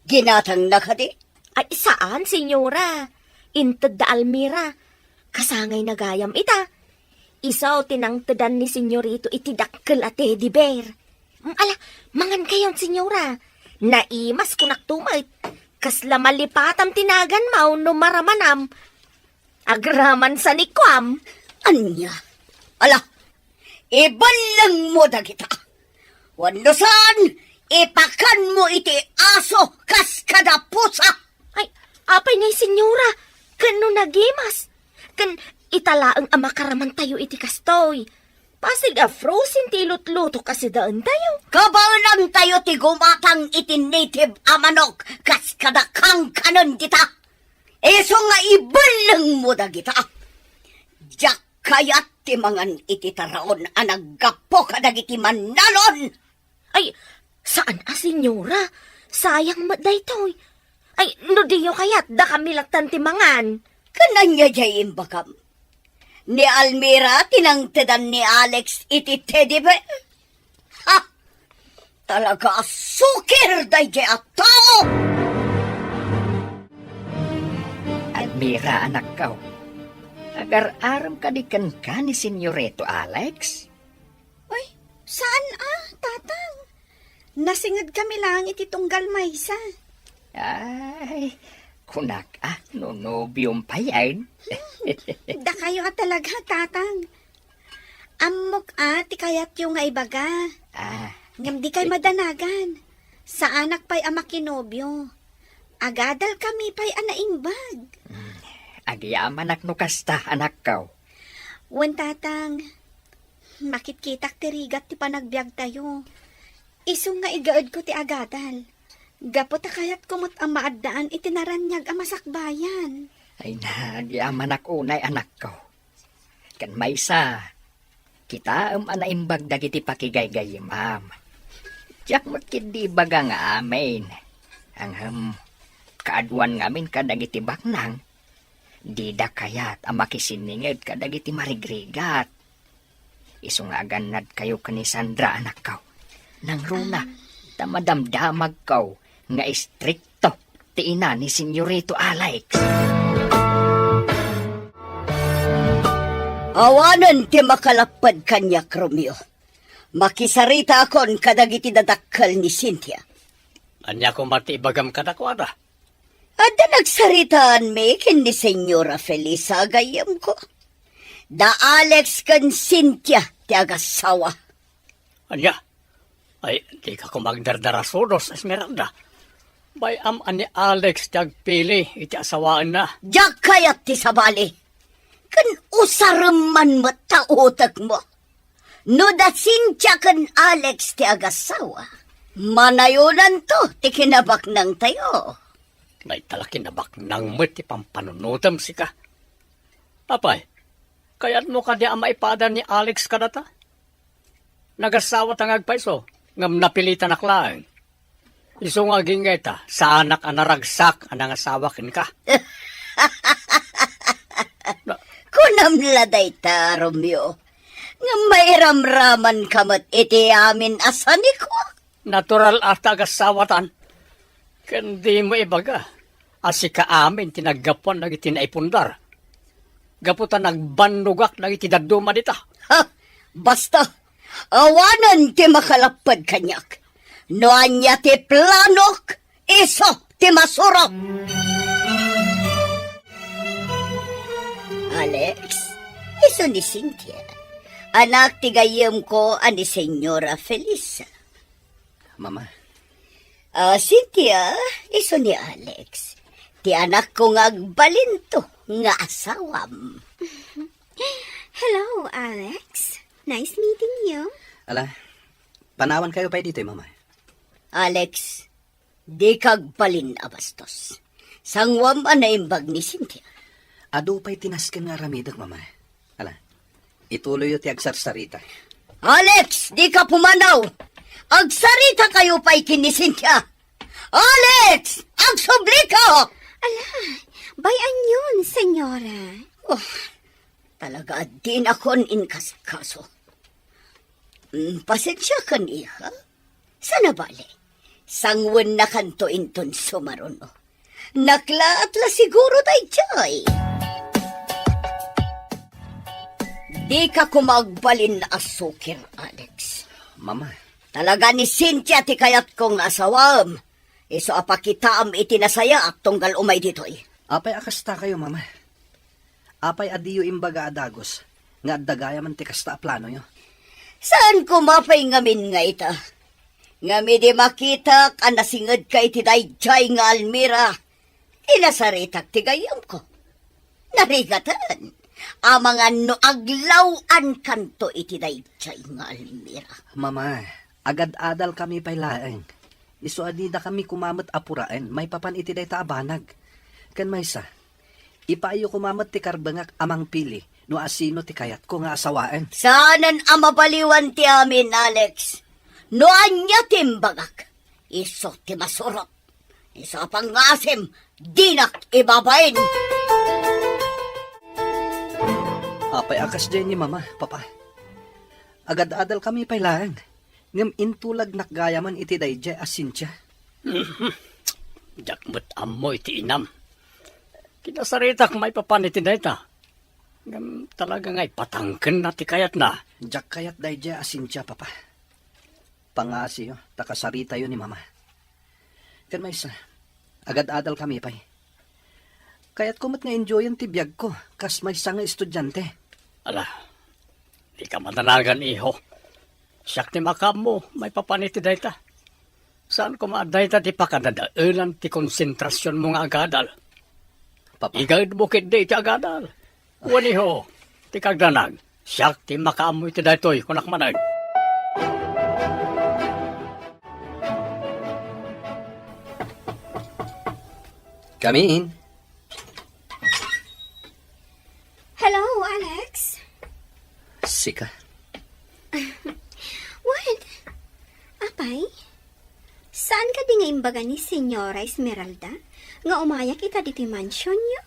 Ginatang na ka di? Ay, saan, senyora? Inted da Almira. Kasangay na gayam ita. Isaw tinangtedan ni senyorito iti dakkel at teddy bear. Ala, mangan kayon, senyora. Naimas kunak tumait. Kasla malipatam tinagan mau no maramanam. Agraman sa nikwam. Anya? Ala, ibalang mo da kita. Wanlusan, ipakan mo iti aso kas kada pusa. Ay, apay na senyora. Kano nagimas? Italaang amakaraman tayo iti kastoy. Pasig frozen ti lut-luto kasi daan tayo. Kabalan tayo ti gumatang iti native amanok kas kadakang kanon kita. Eso nga ibalang mo da kita. Jak kayat ti mangan iti taraon anaggapo kadag iti manalon. Ay, saan senyora? Sayang maday toy. Ay, no diyo kayat da kami laktan ti mangan. Kananya jayin bakam. Ni Almira tinangtedan ni Alex iti teddy bear. Ha! Talaga sukir day jay at tao! Almira, anak ka. Agar-aram ka di kan ni Senyoreto Alex? Ay, saan tatang? Nasingad kami lang iti tunggal maysa. Ay, kunak nonobyong payan. Da kayo talaga, tatang. Amok ti kayat yung nga ibaga. Ngam di kay madanagan. Sa anak pa'y amakinobyo. Agadal kami pa'y anaimbag. Agyaman no kasta, anak ka. Wan tatang, makitkitak tirigat ti panagbiag tayo. Isong nga igaad ko ti agadal. Gapot kayat kumot ang maadaan itinaranyag ang masakbayan. Ay nagyaman unay anak ko. Kan maysa, kita anaimbag dagiti pakigaygayim am. Diyak mo't kindi baga nga amin. Ang makaadwan ngamin kadagiti baknang. Di da kayat ang makisiningid kadagiti marigrigat. Isungagan nad kayo kani Sandra anak kaw. Nang runa, tamadamdamag kaw nga istrikto ti ina ni Senyorito Alex. Awanan ti makalapad kanyak, Romeo. Makisarita akon kadagiti dadakkel ni Cynthia. Anya ko mati ibagam kadakwada. Adda nagsaritaan me ken ni Senyora Felisa gayam ko. Da Alex kan Cynthia ti agasawa. Anya, ay di ka ko magdardarasodos, Esmeralda. Bay ani Alex tagpili iti asawaan na. Diyak kayat ti sabali. Kan usaraman matautak mo. No da Cynthia kan Alex ti agasawa. Manayunan to ti kinabak ng tayo. May talakin na baknang mo ti pampanunutam si ka. Apay, kaya't mo ka di ang maipada ni Alex kadata? Nagasawa tangag paiso, ngam napilitan aklaan. Iso nga gingeta, sa anak anaragsak anang asawa kin ka. Kunamladay ta, Romeo. Nga may ramraman kamat iti amin asani ko. Natural at agasawatan. Kandi mo ibaga. Asi ka amin tinaggapuan na itinaipundar. Gaputan nagbandugak na itidaduma dita. Ha? Basta, awanan ti makalapad kanyak. Noan niya ti planok, iso ti masurok. Alex, iso ni Cynthia. Anak ti gayem ko ani Senyora Felisa. Mama, Cynthia, iso ni Alex. Ti anak ko nga agbalinto nga asawam. Hello, Alex. Nice meeting you. ala, panawan kayo pa dito, Mama. Alex, di kag balin abastos. Sangwam anaimbag ni Cynthia. Ado pa'y tinasken nga ramidag, Mama. Ala, ituloy yung ti agsarsarita. Alex, di ka pumanaw. Agsarita kayo pa'y kini Cynthia. Alex, agsubli ka! Ala, bayan yun, senyora. Oh, talaga din akon inkasikaso. Pasensya ka niya. Sana bali. Sangwan na kanto inton sumaron. Nakla at la siguro tayo chay. Di ka kumagbalin na asukir, Alex. Mama. Talaga ni Cynthia ti kayat kong asawam. Iso apakitaam itinasaya at tunggal umay dito'y. Apay akasta kayo, Mama. Apay adiyo imbaga adagos. Nga dagaya man ti kasta plano nyo. Saan kumapay ngamin nga ita? Ngami di makita ka nasingad ka iti dayjay nga Almira. Inasaritak ti gayam ko. Narigatan. Amangan no aglawan kanto iti dayjay nga Almira. Mama, agad-adal kami pay laeng. Iso adida kami kumamat apuraen, may papan iti day taabanag. Kan maysa, ipaayo kumamat ti karbangak amang pili, no asino ti kayat ko nga asawaen. Saanan ang mabaliwan ti amin, Alex? No anya timbagak, iso ti masurot. Iso pangasim, dinak ibabain. Apay akas dyan ni Mama, Papa. Agad-adal kami pay laeng. Ngam intulag nakgayaman iti dayjay as Cynthia. Jakmat amo iti inam. Kinasaritak may papan iti dayta. Ngam talaga nga'y patangken na ti kayat na. Jak kayat dayjay as Cynthia, Papa. Pangasi yo, takasarita yo ni Mama. Kan maysa, agad-adal kami pay. Kaya't kumot nga enjoyan ti biyag ko, kas maysa nga estudyante. Ala, di ka matanagan iho. Siyak ti makam mo, may papaniti dayta. Saan ko maadayta ti pakadadailan ti konsentrasyon mo nga agadal? Papa. Igad bukid di ti agadal. Wani ho, ti kagdanag. Siyak ti makam mo iti daytoy kunak manag. Come in. Hello, Alex. Sika. What? Apay? Saan ka di nga imbaga ni Senyora Esmeralda? Nga umaya kita dito mansion niyo?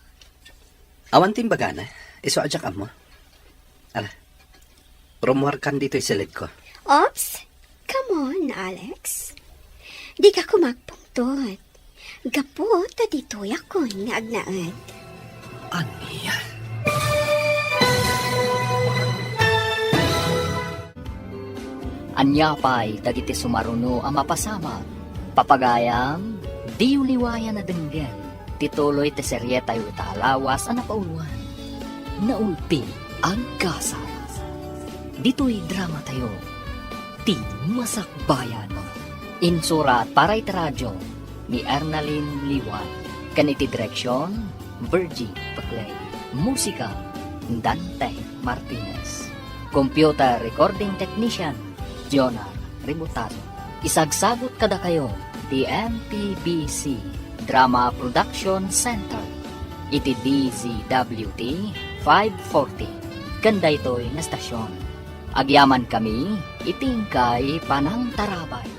Awan timbaga na. Iso adyak mo. Ala, rumuhar kan dito isilid ko. Ops! Come on, Alex. Di ka kumagpungtot. Gapo, ta dito yakon nga agnaad. Aniya? Anyapay dagiti sumaruno ang mapasama. Papagayam, di uliwaya na denggen. Tituloy ti seryeta yu talawas ang napauluan. Naulpi ang kasas. Dito'y drama tayo. Ti Masakbayan. Insurat para iti radyo ni Ernalyn Liwan. Kaniti direksyon, Virgie Paclay. Musika, Dante Martinez. Computer recording technician, Jonah Ributado. Isagsagot kada kayo, the MPBC Drama Production Center. Iti DZWT 540. Kanda ito'y na stasyon. Agyaman kami, itingkay panang tarabay.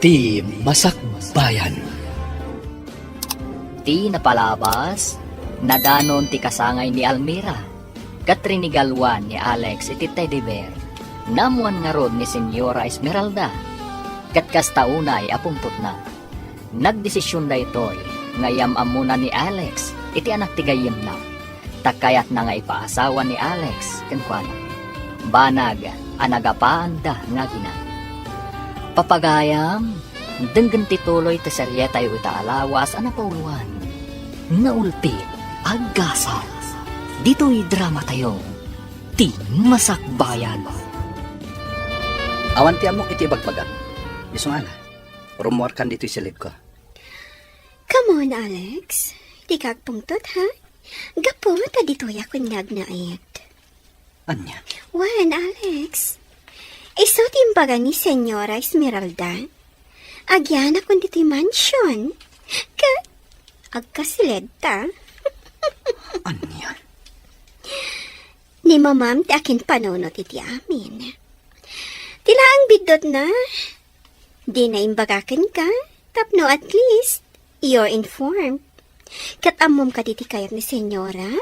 Ti Masakbayan. Ti napalabas, nadanon ti kasangay ni Almira, katrinigalwan ni Alex iti teddy bear, namuan nga rod ni Senyora Esmeralda, kat kastaunay apumput na. Nagdesisyon da ito'y, ngayam amuna ni Alex, iti anak ti gayem na, takayat na nga ipaasawa ni Alex, kankwana. Banag, anagapaan da nga gina. Papagayam, denggan tituloy ti seryeta yu itaalawas ang napauluan. Naulpi, aggasal. Dito'y drama tayo. Ti Masakbayan. Awan ti amok iti bagbagan. Isungala, rumuhar kan dito isilid ko. Come on, Alex. Di ka agpungtot, ha? Gapo, ta dito yakon nga agnaad. Anya? Wan, Alex. Iso timbaga ni Senyora Esmeralda. Agyan akong dito'y mansion. Agkasilid ta. Anya? Ni mamam ti akin panunot iti amin. Tila ang bidot na. Di na imbagakan ka. Tapno at least, you're informed. Katamom ka diti kayat ni Senyora.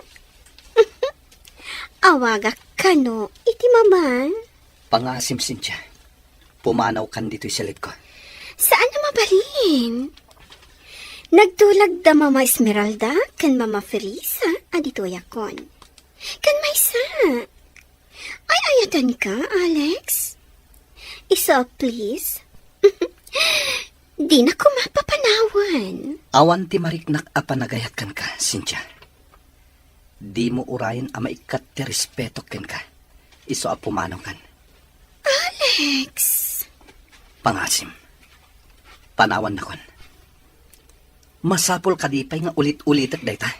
Awagak ka no, iti mama. Pangasim Cynthia. Pumanaw kan dito isilid ko. Saan na mabalin? Nagtulag da Mama Esmeralda kan Mama Felisa adito yakon. Kan Maysa. Ay ayatan ka, Alex. Isa, please. Di na ko mapapanawan. Awan ti mariknak apanagayat kan ka, Cynthia. Di mo urayan a maikat ti respeto ken ka. Iso a pumanaw kan. Alex. Pangasim. Panawan na kon. Masapol ka di pa'y nga ulit-ulitat dayta.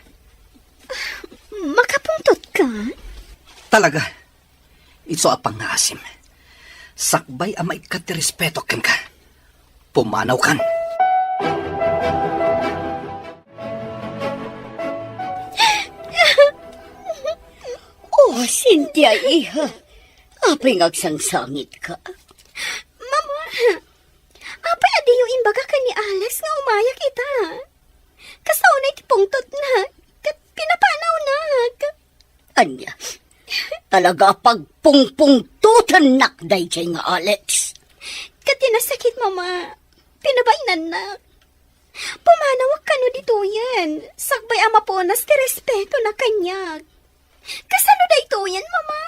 Makapungtot ka? Talaga. Iso a pangasim. Sakbay a maikat ti respeto ken ka. Pumanaw kan. Oh, Cynthia, iha. Apay ngagsangsangit ka. Mama, apay adiyo imbaga ka ni Alex nga umaya kita. Kasaunay ti pungtot na, kat pinapanaw na. Anya, talaga pagpungpungtutan nakday chay nga Alex. Kat tinasakit, Mama. Pinabainan na. Pumanawag ka no dito yan. Sakbay ama po nas ti respeto na kanyag. Kasano da ito yan, Mama?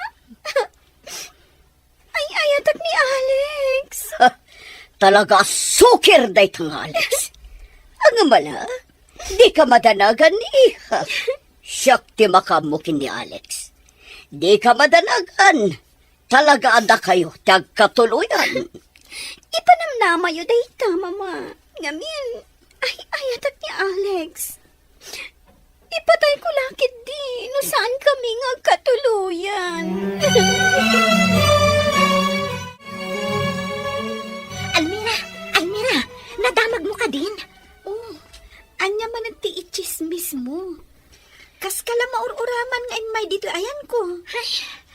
Ay, ayatak ni Alex. Talaga sukir day tang Alex. Ang mala, di ka madanagan iha. Siyak ti makamukin ni Alex. Di ka madanagan. Talaga ada kayo tagkatuluyan. Ipanamnama yo dayta, Mama. Ngamin, ay ayatak ni Alex. Ipatay ko lakit di, no saan kami nga katuluyan. Almira, nadamag mo ka din? Oh, anya man nagtiichismis mo. Kas kala maururaman nga in may pa'y dito ayan ko.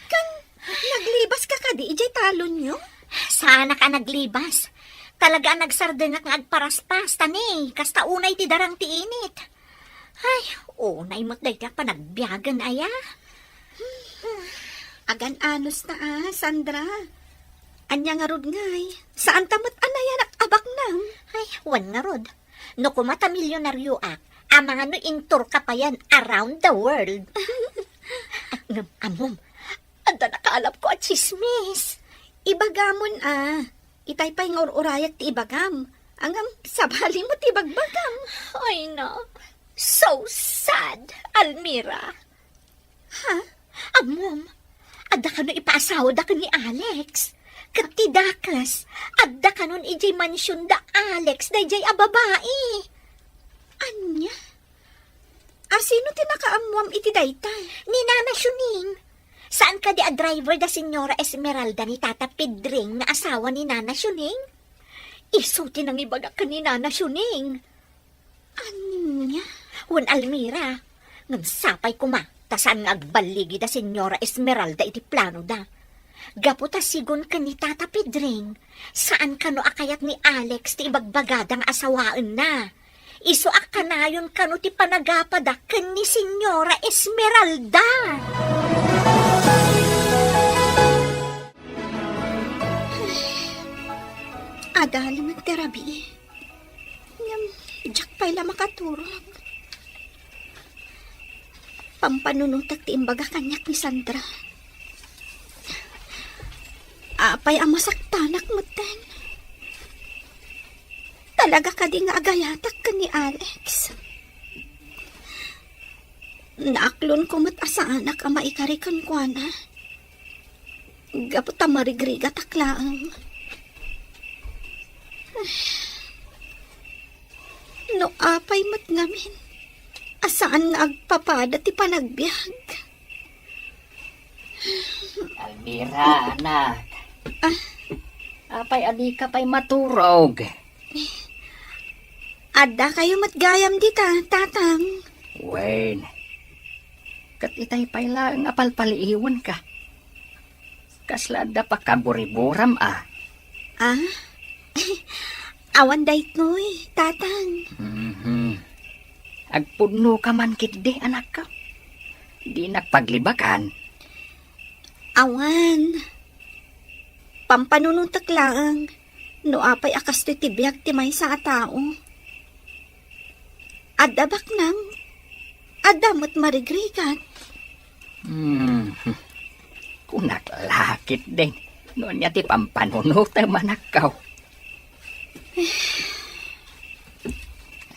Kan, naglibas ka ka di, ijay talon nyo? Sana ka naglibas. Talaga nagsardengak nga agparaspas, tani. Kasta unay ti darang ti init. Ay, unay mo't day pa nagbiyagan aya. Agan anos na Sandra. Anya nga rod ngay. Saan tamot anayan abak nam? Ay, wan nga rod. No kumata milyonaryo ak, amang ano intur ka pa yan around the world. Amom, anda nakaalap ko at chismis. Ibagamon Itay pa'y nga urayat ti ibagam. Angam sabali mo ti bagbagam. Ay no, so sad, Almira. Ha? Amom, adda ka no ipaasawa da ka ni Alex. Kati dakas, adda ka nun ijay mansyon da Alex da ijay ababai. Anya? Sino tinakaamuam iti daytay? Ni Nana Shuning. Saan ka di a driver da Senyora Esmeralda ni Tata Pedring na asawa ni Nana Shuning? Isuti nang ibaga ka ni Nana Shuning. Anya? Wan Almira, ngam sapay kuma, tasan nga agbaligi da Senyora Esmeralda iti plano da. Gaputa sigon ka ni Tata Pedring, saan ka no akayat ni Alex ti ibagbagadang asawaan na. Iso akanayon ka no ti panagapada kan ni Senyora Esmeralda. Adali magterabi. Ngam, jak pa'y la makaturog. Pampanunutak ti imbaga kanyak ni Sandra. Apay ang masaktanak mo ten. Talaga ka di nga agayatak ka ni Alex. Naaklon ko mat asaanak ang maikarikan ko na. Gapot ang marigriga taklaang. No apay mat ngamin. Asaan nga agpapada ti panagbiag. Almira, anak. Apay adi ka pa'y maturog. Adda kayo matgayam dita, tatang. Wen. Kat itay pa'y lang apalpaliiwan ka. Kaslada pa kaburiburam Awan dayt noy, tatang. Agpudno ka man kitdi, anak ka. Di nagpaglibakan. Awan. Pampanunutak lang. No apay akas ti tibiyag ti may sa tao. Adabak nang. Adamot marigrigan. Kunak lakit din. Noon niya ti pampanunutak manakaw.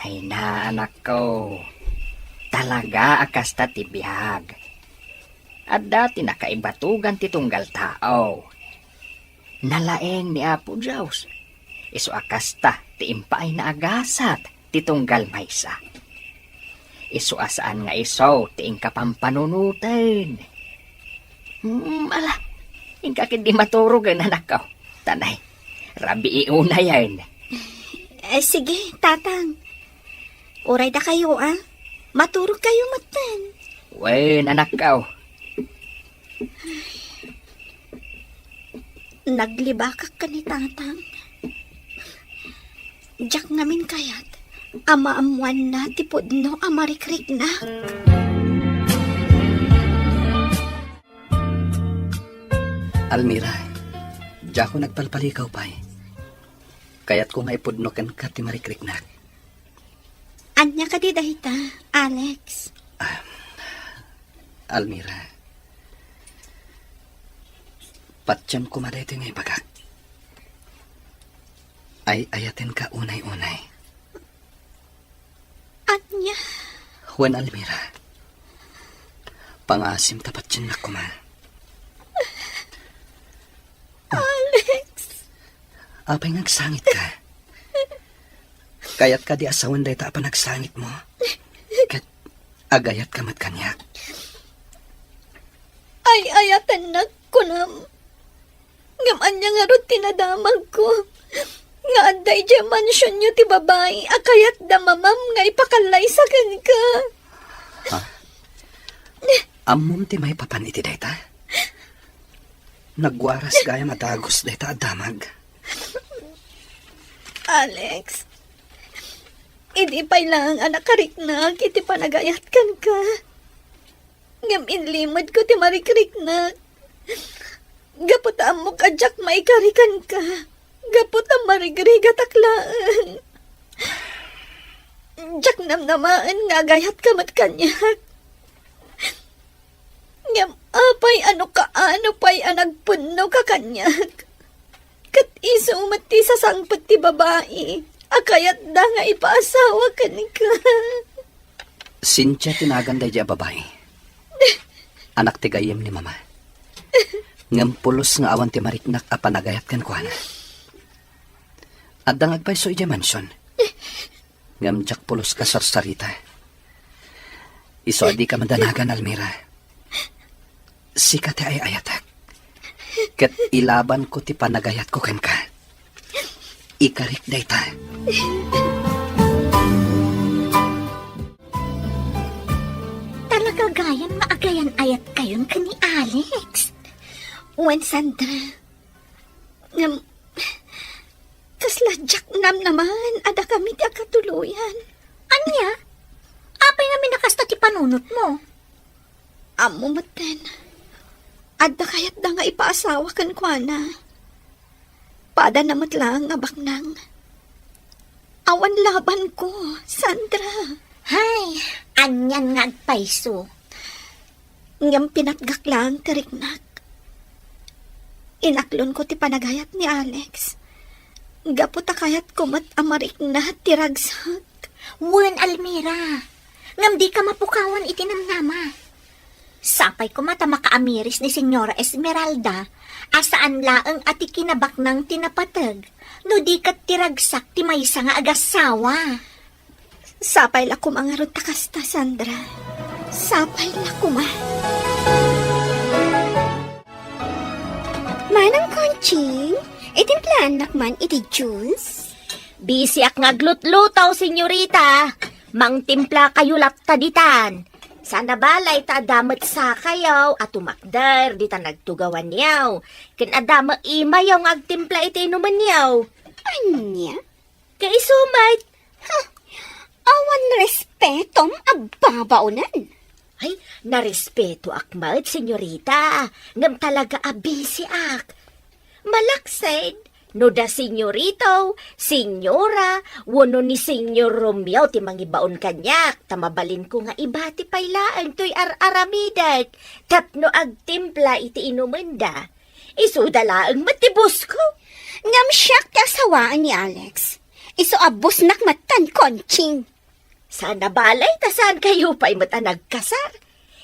Ay na, anak ko. Talaga akas ta tibiyag. At dati nakaibatugan ti tunggal tao. Nalaeng ni Apo Diyos. Iso akas ta ti impaay na agasat ti tunggal maysa. Iso asaan nga iso ti ingkapampanunutin. Ala, ingkakit di maturugan anak ko. Tanay, rabi iuna yan. Sige, tatang. Uray da kayo, Maturog kayo matan. Wen, anak ko. Naglibakak ka ni tatang. Jak namin kayat. Amaamuan na tipudno amarikrik na. Almira, jak ko nagpalpalikaw pa'y. Kaya't ko maipudnokan ka ti marikrik na. Anya ka di dahita, Alex? Almira, patsyam ko maday ito ngay bagak. Ay ayatin ka unay-unay. Anya? Juan Almira, pangasim tapat dyan na kuma. Alex! Apay nagsangit ka. Kaya't ka di asawan day ta pa nagsangit mo. Kat agayat ka mat kanyak. Ay ayatan na kunam. Ngaman niya nga ron tinadamag ko. Nga aday dyan mansyon nyo ti babae. Akayat da mamam nga ipakalay sa ka. Ha? Amom ti may papan iti dayta. Nagwaras gaya madagos dayta damag. Alex, hindi pa lang anak kariknag, iti panagayat kan ka. Ngam inlimod ko ti marikriknag. Gaputaan mo ka, Jack, maikarikan ka. Gaputaan marigrigat aklaan. Jack namnamaan nga gayat ka mat kanyak. Ngam apay ano pa'y anagpunno ka kanyak. Kat iso mati sa sangpet ti babae. Akayat da nga ipaasawa ka ni ka. Cynthia tinagan day diya babae. Anak ti gayem ni mama. Ngam pulos nga awan ti mariknak a panagayat kan kuana. At dangag pa'y so ija mansyon. Ngam jak pulos ka sarsarita. Iso adi ka mandanagan, Almira. Sika ti ay ayatak. Kat ilaban ko ti panagayat ko kan ka. Ikarik dayta. Talaga gayan maagayan ayat kayon ka ni Alex. Wen Sandra. Kasla Jack nam naman, ada kami ti agkatuluyan. Anya? Apay namin nakasta ti panunot mo? Amo maten. Adda kayat da nga ipaasawa kan kuana. Pada namat lang nga baknang. Awan laban ko, Sandra. Hay, anyan nga agpaiso. Ngam pinatgak lang kariknak. Inaklon ko ti panagayat ni Alex. Gaputa kayat kumat amarik na tiragsak. Wen Almira, ngam di ka mapukawan itinamnama. Sapay ko mata makaamiris ni Senyora Esmeralda, asaan laang ati kinabak ng tinapatag, no di kat tiragsak ti maysa nga agasawa. Sapay la kumangarot takasta, Sandra. Sapay la kuma. Manang Conching, itimplahan nakman iti juice? Busy ak ngaglutlutaw, senyorita. Mang timpla kayo lapta ditan. Sana balay ta adamat sa kayaw at umakdar di ta nagtugawan niyaw. Kin adama imayaw ng agtimpla iti inuman niyaw. Anya? Kay sumay. Awan respetom ababaunan. Ay, narespeto akmat, senyorita. Ngam talaga abisi ak. Malaksaid. No da senyorito, senyora, wano ni senyor Romeo ti mangibaon kanyak, tamabalin ko nga ibati paylaan to'y aramidag, tapno agtimpla iti inumanda. Isudalaang matibos ko. Ngam siyak ti asawaan ni Alex. Iso abos nakmatan, Conching. Sana balay, tasaan kayo pa'y matanagkasar.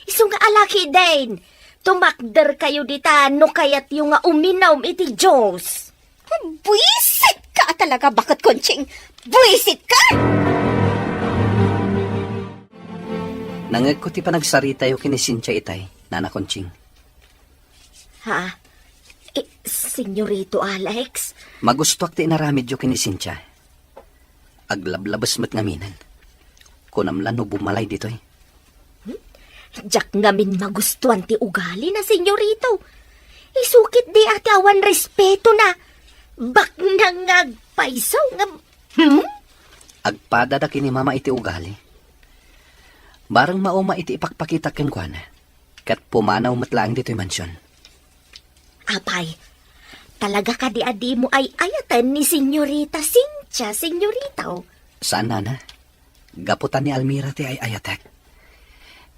Iso nga alaki din. Tumakder kayo dita, no kayat yung nga uminaw iti Diyos. Buisit ka talaga, bakit, Conching? Buisit ka! Nangag ko ti panagsarita yung kinisincha itay, Nana Conching. Ha? Senyorito Alex? Magustuak ti inaramid yung kinisincha. Aglablabas mat ngaminan. Kunamlan no bumalay dito'y. Jack ngamin magustuhan ti ugali na senyorito. Isukit di ati awan respeto na. Bak nangagpaisaw nga... Agpada da kini mama iti ugali. Barang mauma iti ipakpakita ken kuana. Kat pumanaw matlaang dito'y mansyon. Apay, talaga ka di adi mo ay ayatan ni Senyorita Cynthia, senyoritaw. Saan, Nana? Gaputan ni Almira ti ay ayatek.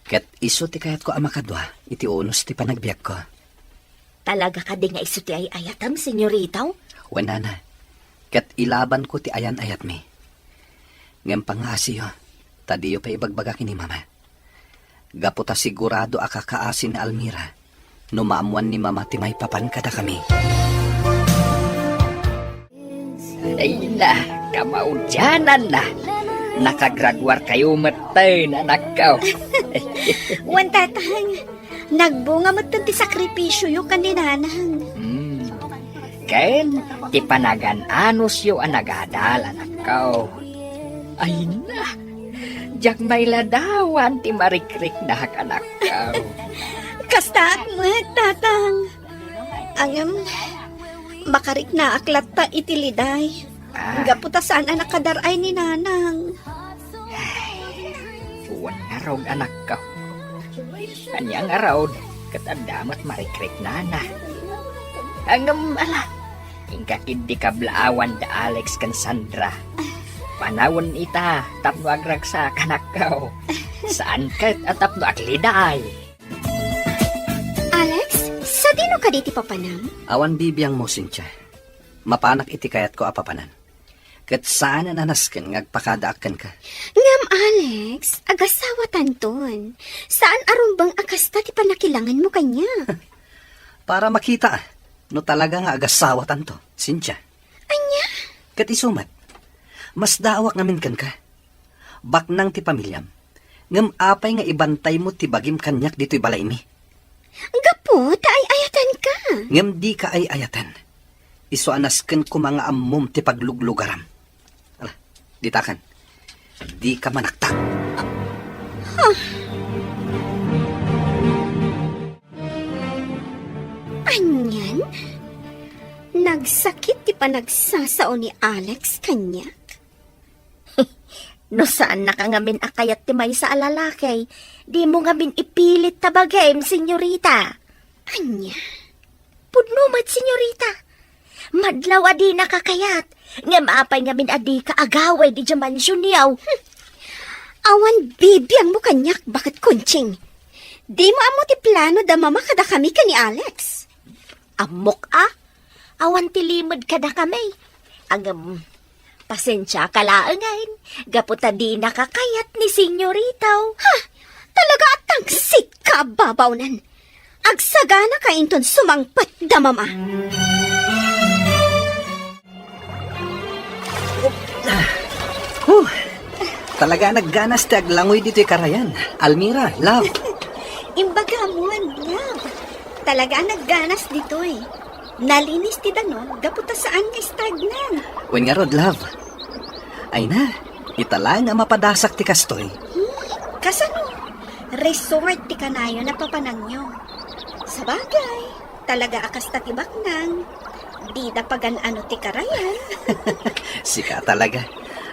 Kat iso ti kayat ko amakadwa, iti unos ti panagbiag ko. Talaga ka di nga iso ti ay ayatam, senyoritaw? Wenana, kat ilaban ko ti ayan ayat mi. Ngem pangasiyo, tadiyo pa ibagbaga kini mama. Gaputa sigurado akakaasin ni Almira, no maamuan ni mama ti may papan kada kami. Ay na, kamaudyanan na. Nakagraduar kayo matay na nakaw. Wan tatang, nagbunga matan ti sakripisyo yung kaninanang. Ken, ti panagan anos yo ang nagadala nakaw. Ay na, Jak may ladawan ti marikrik na anak ka. Kastak mo, tatang. Ang makarik na aklat ta itiliday. Gaputa saan anak kadaray ni nanang. Suwan nga raw anak ka. Kanya nga raw, katadamat marikrik na na. Ang ala, ingkakid di kablaawan da Alex kan Sandra. Panawon ita, tapno agragsa kanak ka. Saan kat at tapno akliday. Alex, sa dino ka di ti papanam? Awan bibiyang mo, Cynthia. Mapanak iti kayat ko apapanan. Kat saan anasken ngagpakadaakan ka? Ngam, Alex, agasawa tanton. Saan arumbang akasta ti panakilangan mo kanya? Para makita, no talaga nga agasawa tanto, Cynthia. Anya? Kat isumat, mas daawak ngamin kan ka. Baknang ti pamilyam, ngam apay nga ibantay mo ti bagim kanyak dito'y balay mi. Gapo, taay ayatan ka. Ngam di ka ay ayatan. Iso anasken ko mga ammom ti pagluglugaram. Ala, ditakan. Di ka manaktak. Anyan? Nagsakit ti panagsasao ni Alex kanya? No saan nakangamin akayat ti may sa alalakay, di mo ngamin ipilit tabagay, senyorita. Anya? Pudnumat, senyorita. Madlaw adi nakakayat. Nga maapay ngamin adi ka agaway di jamansyon niyaw. Awan bibiyang mo kanyak, bakit kunching? Di mo amo ti plano da mamakada kami ka ni Alex. Amok awan tilimod ka na kami. Pasensya ka laangain. Gaputa di nakakayat ni senyoritaw. Ha! Talaga atang sika babawnan. Agsagana ka inton sumangpat da mama. Talaga nagganas ti aglangoy dito'y karayan. Almira, love. Imbaga mo, love. Talaga nagganas dito eh. Nalinis ti danon, gaputa saan nga stagnan. Wen nga rod, love. Ay na, itala nga mapadasak ti kastoy. Kasano? Resort ti kanayo na papanangyo. Sa bagay, talaga akas tatibak nang. Di da pagan ano ti karayan. Sika talaga.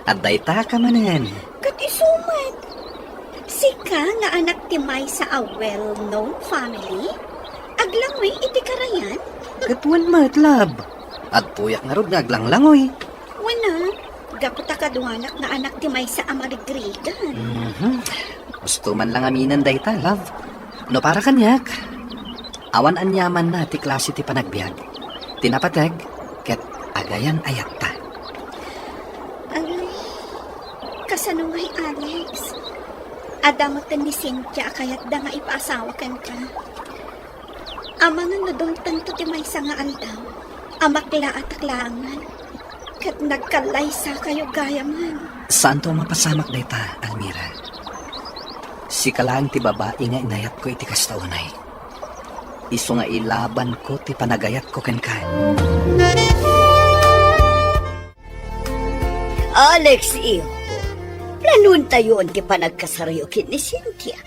At dayta ka manan. Kat isumat. Sika nga anak ti may sa a well-known family. Aglangoy iti karayan. Katuan mat, love. At puyak nga rod nga aglanglangoy. Wana, gaputa kaduanak nga anak ti may sa amarigrigan. Gusto man lang aminan dayta, love. No para kanyak. Awan anyaman na ti klase ti panagbiag. Tinapatag, ket agayan ayat ta. Kasano ngay, Alex? Adamot ni Cynthia kayat da nga ipaasawa kan ka. Ama nga nadong tanto ti may nga aldaw. Amakla at aklangan. Kat nagkalaysa kayo gayaman. Saan to mapasamak dayta, Almira? Si kalang ti babae nga inayat ko iti kastaunay. Iso nga ilaban ko ti panagayat ko ken ka. Alex, iyo. Planon tayo ang panagkasarayo kin ni Cynthia.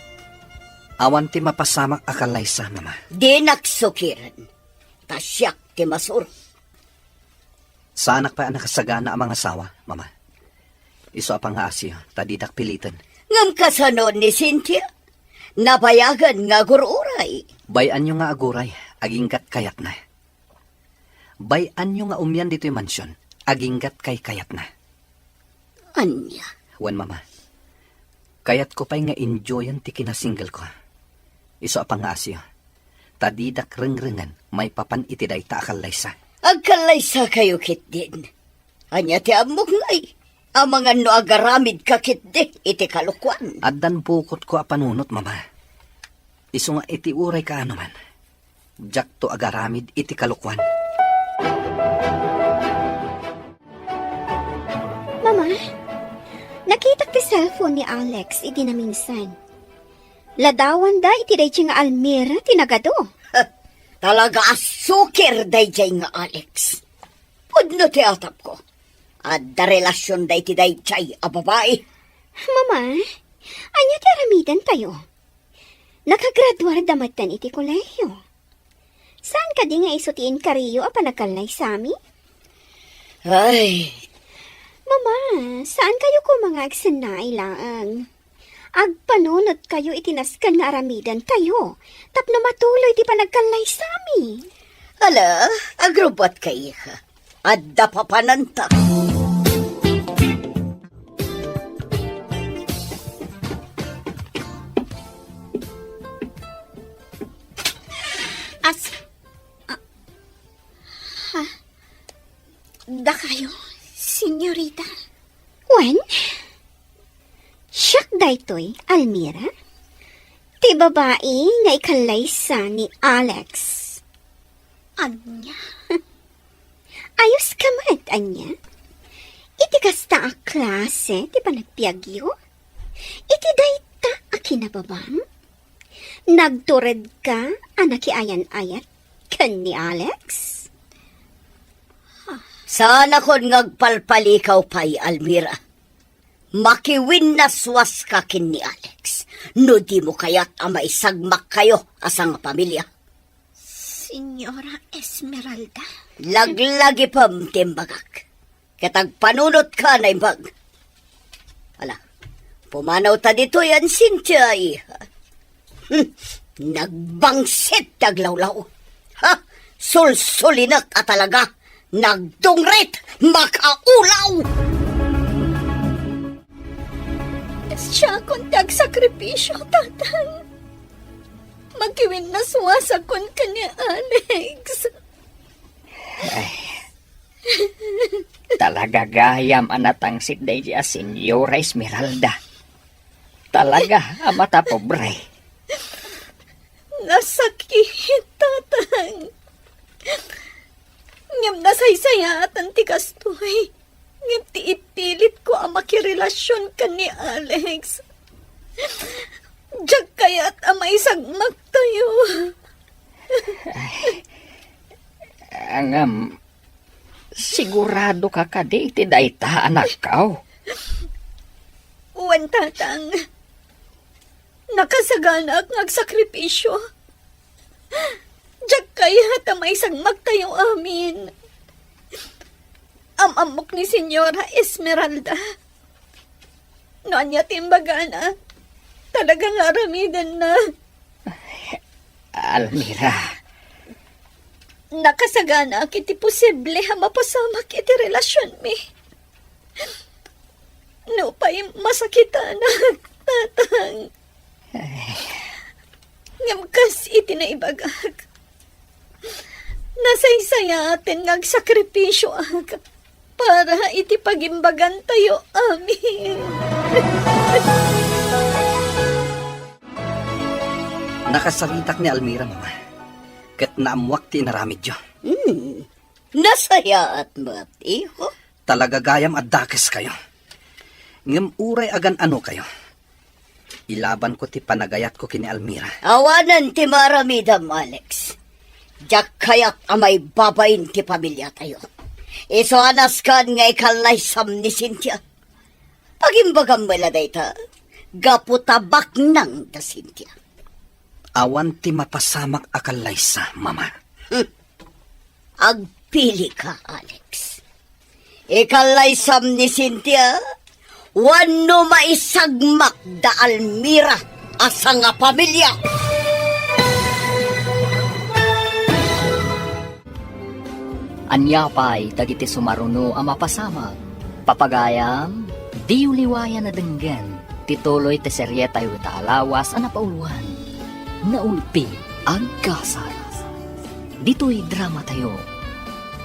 Awan ti mapasamak akalaysa, mama. Di naksukiran. Tasyak ti masur. Saanak pa nakasagana ang mga asawa, mama. Iso apang asyo, tadidak pilitan. Ngam kasanon ni Cynthia. Napayagan nga gururay. Bayan nyo nga aguray, aginggat kayat na. Bayan nyo nga umyan dito'y mansyon, aginggat kay kayat na. Anya? Wan, mama. Kayat ko pa'y nga enjoyan ti kinasingle ko. Iso apang asyo. Tadidak reng-rengan, may papan itiday ta akalaysa. Agkalaysa kayo kit din. Anya ti amok ngay. Ang mga no agaramid ka kit di, iti kalukwan. Addan bukot ko apanunot, mama. Iso nga iti uray ka ano man. Jak to agaramid iti kalukwan. Mama, nakita ti cellphone ni Alex iti na minsan. Ladawan da iti day nga Almira tinagado. Talaga asukir day nga Alex. Pudno ti atap ko. At da relasyon day ti day chay a babae. Mama, Anya ti aramidan tayo. Nakagraduar damatan iti kolehiyo. Saan ka di nga isutiin kariyo apa nagkalay sami? Ay, Mama, saan kayo ko mga agsanay laang? Agpanunod kayo itinaskan nga aramidan tayo. Tapno matuloy di pa nagkalay sami. ala, agrubat kay ka. Adda pa pananta. Da kayo, senyorita? Wen? Siyak daytoy, Almira? Ti babae nga ikalay sa ni Alex. Anya? Ayos ka mat, Anya? Iti kasta a klase, ti pa nagpiagyo? Iti dayta a kinababang? Nagtured ka, anak ayan-ayat, kan ni Alex? Sana kon ngagpalpalikaw pa'y, Almira. Makiwin na swas ka kin ni Alex. No di mo kaya't maisagmak kayo asang pamilya. Senyora Esmeralda. Laglagi pam timbagak. Katag panunot ka na imbag. Ala, pumanaw ta dito yan, Cynthia, iha. Nagbangsit taglawlaw. Ha? Sulsulinat at talaga. Nagdungrit! Makaulaw! Siya kung tagsakripisyo, tatang. Magkiwin na suwasakon ka ni Alex. Talaga gayam anatang si Deja Senyora Esmeralda. Talaga, amata pobre. Nasakit, tatang. Ngam nasaysaya at antikas to'y. Ngam ti ipilit ko ang makirelasyon ka ni Alex. Diyak kaya't ang maisagmak tayo. Angam, sigurado ka kadi iti dayta anak kao. Uwan, tatang. Nakasagana at nagsakripisyo. Diyak kaya't ang maisagmak tayo amin. Amok ni Senyora Esmeralda. Noon niya timbagana. Talagang aramidan na. Almira. Nakasagana kiti posible ha mapasamak iti relasyon mi. No pa'y masakitan na, tatang. Ngamkas iti na ibagag. Nasaysaya atin ngagsakripisyo ag para iti pagimbagan tayo, amin. Nakasaritak ni Almira, Mama. Kat naamwak ti naramidyo. Nasaya at mat, iho. Talaga gayam at dakes kayo. Ngam uray agan ano kayo. Ilaban ko ti panagayat ko kini Almira. Awanan ti maramidam, Alex. Diyak kaya't amay babayin ti pamilya tayo. Iso anas kan nga ikalaysam ni Cynthia. Pagimbagam mo dayta, gaputabak nang da Cynthia. Awan ti mapasamak akalaysa, Mama. Agpili ka, Alex. Ikalaysam ni Cynthia, wano maisagmak da Almira asa nga pamilya. Anyapay dagiti sumaruno ang mapasama. Papagayam, di uliwayan na denggan. Tituloy te seryeta yu taalawas ang napauluan. Naulpi ang kasal. Dito'y drama tayo.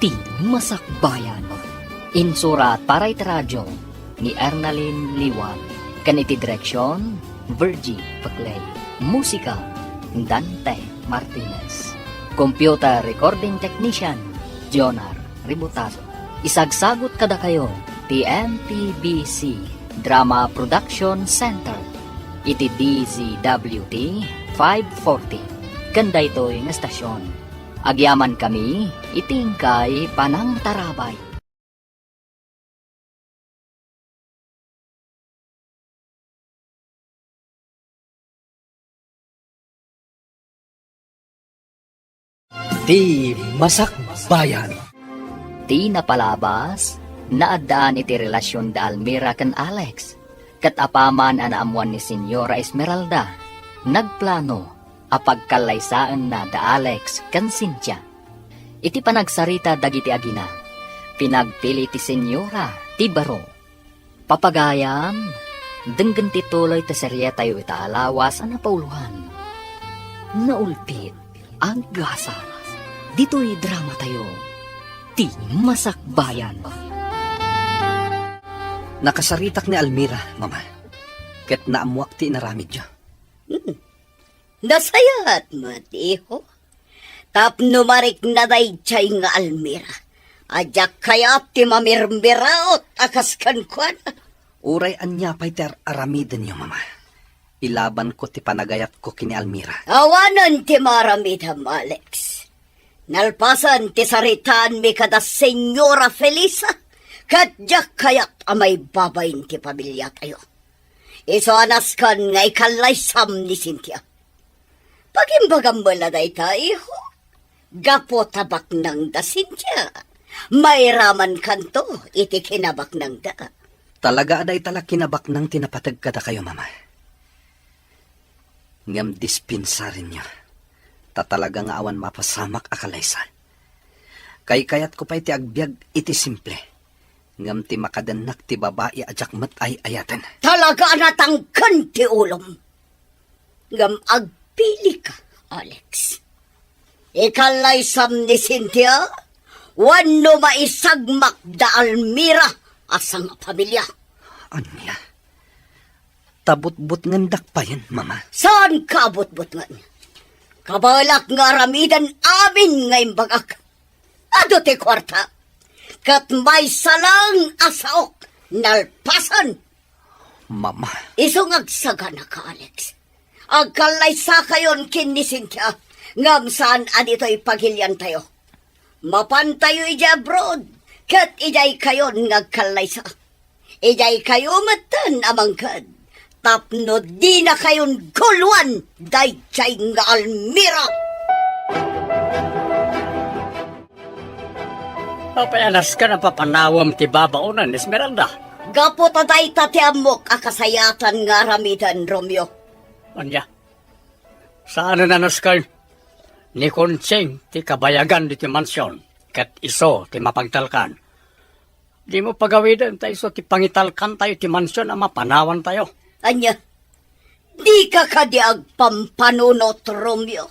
Ti Masakbayan. Insurat para iti radyo ni Ernalyn Liwan. Kaniti direksyon, Virgie Paclay. Musika, Dante Martinez. Computer recording technician, Jonar Ributazo. Isagsagot kada kayo, TMPBC Drama Production Center. Iti DZWT 540. Kanda ito'y nga stasyon. Agyaman kami, itingkay panang tarabay. Ti Masakbayan. Ti napalabas, naadaan iti relasyon da Almira kan Alex. Kat apaman anaamuan ni Senyora Esmeralda, nagplano apagkalaysaan na da Alex kan Cynthia. Iti panagsarita dagiti agina, pinagpili ti Senyora ti baro. Papagayam, denggan ti tuloy ti serye tayo itaalawas ang napauluhan. Naulpit, ang gasa, dito'y drama tayo, Ti Masakbayan. Nakasaritak ni Almira, mama. Ket naamuak ti naramid niya. Nasayat mo, tiho. Tapno marik na day chay nga Almira. Ajak kayat ti mamirmiraot akas kankwan. Uray anya pa'y ter aramiden niyo, mama. Ilaban ko ti panagayat ko kini Almira. Awanan ti maramidam, Alex. Nalpasan ti saritaan mi kada Senyora Felisa. Kadyak kayat amay babayin ti pamilya tayo. Iso anas kan nga ikalaysam ni Cynthia. Pagimbagam bala day tayo. Gapo tabak nang da Cynthia. May raman kanto iti kinabak nang da. Talaga aday talak kinabak nang tinapatag kada kayo, mama. Ngam dispinsarin niya. Tatalaga nga awan mapasamak akalaysa. Kay kayat ko pa iti agbyag iti simple. Ngam ti makadanak ti babae ajak mat ay ayatan. Talaga natangkan ti ulom. Ngam agpili ka, Alex. Ikalaysam ni Cynthia, wano maisagmak da Almira asang pamilya. Anya? Tabot-bot ngandak pa yan, mama. Saan kabot-bot nga? Kabalak nga ramidan amin ngayon bagak. Ado ti kwarta. Kat may salang asaok nalpasan. Mama. Isong agsagana ka, Alex. Agkalaysa kayon kin ni Cynthia. Ngam saan adito'y pagilyan tayo. Mapantayo ija abroad. Kat ijay kayon ngagkalaysa. Ijay kayo matan amangkad. Tapno di na kayon gulwan day chay nga Almira. Papayanas ka na papanawam ti babaunan, Esmeralda. Gapo taday tati amok akasayatan nga ramidan, Romeo. Anya, saan na naskay? Ni Conching ti kabayagan di ti mansyon, kat iso ti mapagtalkan. Di mo pagawidan tayo iso ti pangitalkan tayo ti mansyon ang mapanawan tayo. Anya, di ka kadiag pampanunot, Romeo.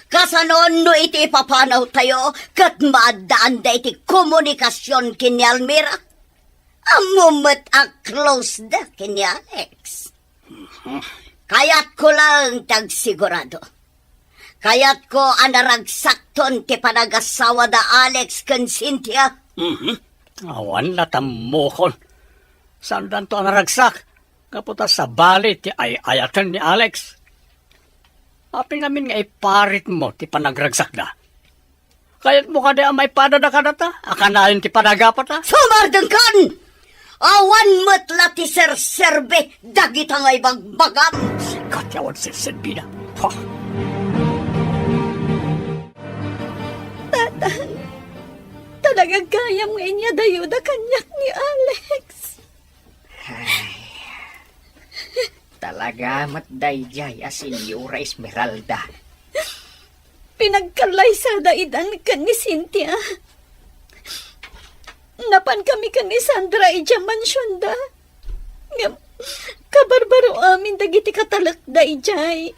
Kasanon no iti papanaw tayo, kat maadaan da iti komunikasyon kini Almira. Amumat a close da kini Alex. Kayat ko lang tagsigurado. Kayat ko anaragsakton ti panagasawa da Alex kan Cynthia. Awan latamukon. Saan dan to anaragsak? Kaputa sa bali ti ayatan ni Alex. Apin namin nga iparit mo ti panagragsak da. Kayat mo kada may padada ka data? Akanayon ti panagapat ha? Sumardang kan! Awan matla ti serserbe dagita nga ibagbagam. Sikat yawan serserbe na. Tatang, talaga kaya mo inya dayuda kanyak ni Alex. Talaga matdayjay a Senyora Esmeralda. Pinagkalaysada idan ka ni Cynthia. Napan kami ka ni Sandra ija mansyon da. Kabarbaro amin dagiti katalak da ijay.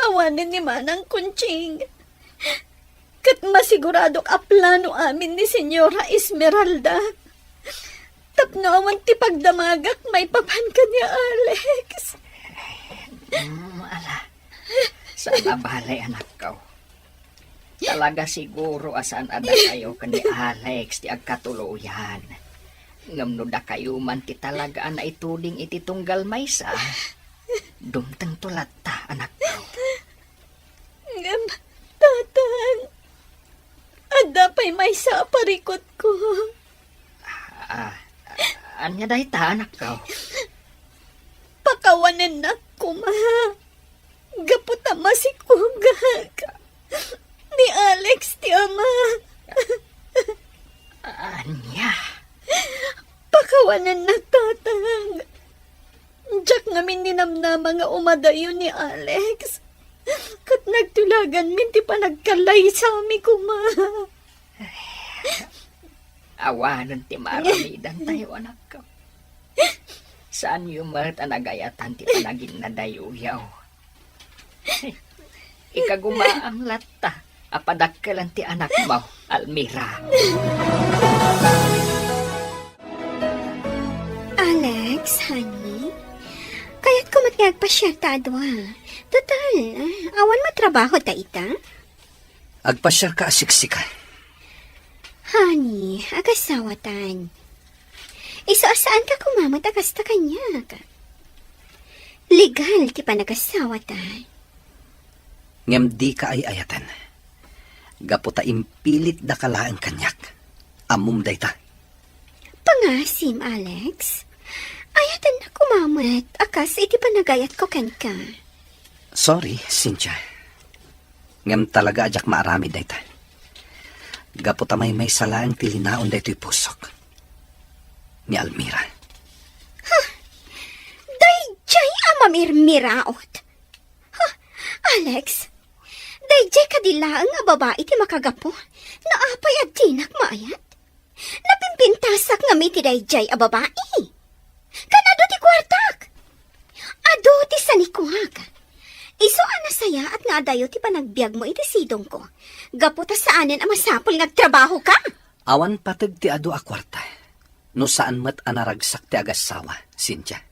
Awanin ni Manang Kunching. Kat masiguradok a plano amin ni Senyora Esmeralda. Tapno awan ti pagdamagak may papan ka niya, Alex. Ala, sa nabalay anak ko. Talaga siguro asan ada kayo kani Alex ti agkatuluyan. Ngamno da kayo man ti talaga na ituding iti tunggal maysa. Dumtang tulata anak ko. Ngam, tatang. Ada pa'y maysa parikot ko. Anya dahi ta anak ko. Pakawanan na ko, ma. Gaputa masikugag. ni Alex, ti ama. Anya? Pakawanan na tatang. Diyak ngamin ninamnama nga umadayo ni Alex. Kat nagtulagan min ti pa nagkalay sa ami kuma. Awanan ti maramidan tayo, anak ko. Saan yung marat anagayatan ti panagin na dayuyaw? Ikagumaang lata, apadakkalan ti anak mo, Almira. Alex, honey, kaya't kumatgag pa siya tadwa. Total, awan matrabaho ta ita? Agpasyar ka asiksika. Honey, agasawatan. Saan ka kumamot agas ta kanya? Legal ti pa nagasawatan. Ngem di ka ay ayatan. Gaputa impilit da kalaang kanyak. Amum dayta. Pangasim, Alex. Ayatan na kumamot akas iti panagayat ko kan ka. Sorry, Cynthia. Ngem talaga ajak maarami dayta. Gaputa may salaang tilinaon dayto'y pusok. Ni Almira. Dayjay amamirmiraot. Alex, dayjay kadilaang nga babae ti makagapo. Naapay at tinak maayat. Napimpintasak nga may ti dayjay a babae. Kanado ti kwartak. Ado ti sanikuhag. Iso anasaya at nga adayo ti panagbiag mo iti sidong ko. Gaputa saanen ang masapol ngagtrabaho ka. Awan patag ti ado a kwarta. No saan mat anaragsak ti agasawa, Cynthia.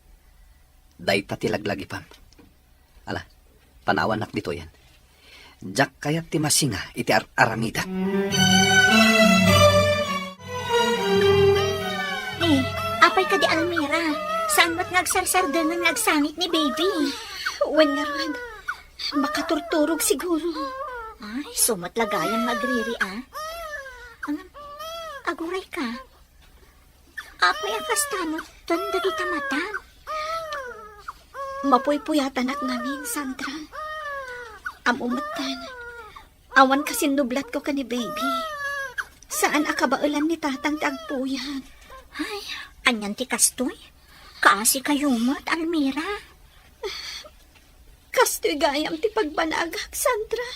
Dayta ti laglagi pam. Ala, panawan nak dito yan. Jak kayat ti masinga iti aramida. Apay ka di Almira. Saan mat ngagsarsar din ng ngagsangit ni baby? Wen nga ron. Makaturturog siguro. Ay, sumat lagayan magriri aguray ka. Apay akas tanot ton dagita mata. Mapuypuyatan at namin, Sandra. Amumatan. Awan kasi nublat ko ka ni baby. Saan akabaulan ni tatang tagpuyan? Ay, anyan ti kastoy. Kaasi kayo mo't, Almira. Kastoy gayam ti pagbanagak, Sandra.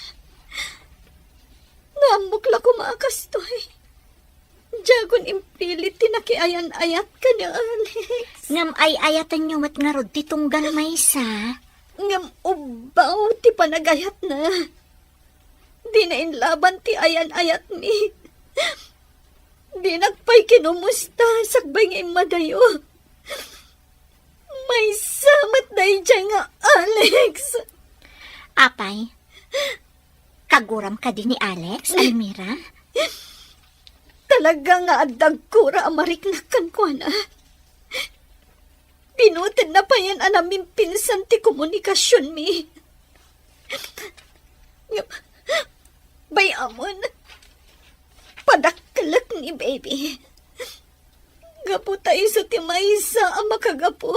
Naambukla ko mga kastoy. Jagon impilit tinakiayan-ayat ka ni Alex. Ngam ay ayatan nyo mat nga rod ti tunggal maysa. Ngam ubaw ti panagayat na. Di na inlaban ti ayan-ayat ni. Di nagpay kinumusta sagbay nga imadayo. May samat day dyan nga, Alex. Apay, kaguram ka din ni Alex, Almira? Talaga nga adag kura amariknakan ko na. Pinutin na pa yan anaming pinsan ti komunikasyon mi. Bayamon, padakkalak ni baby. Gaputa iso ti maysa ang makagapo.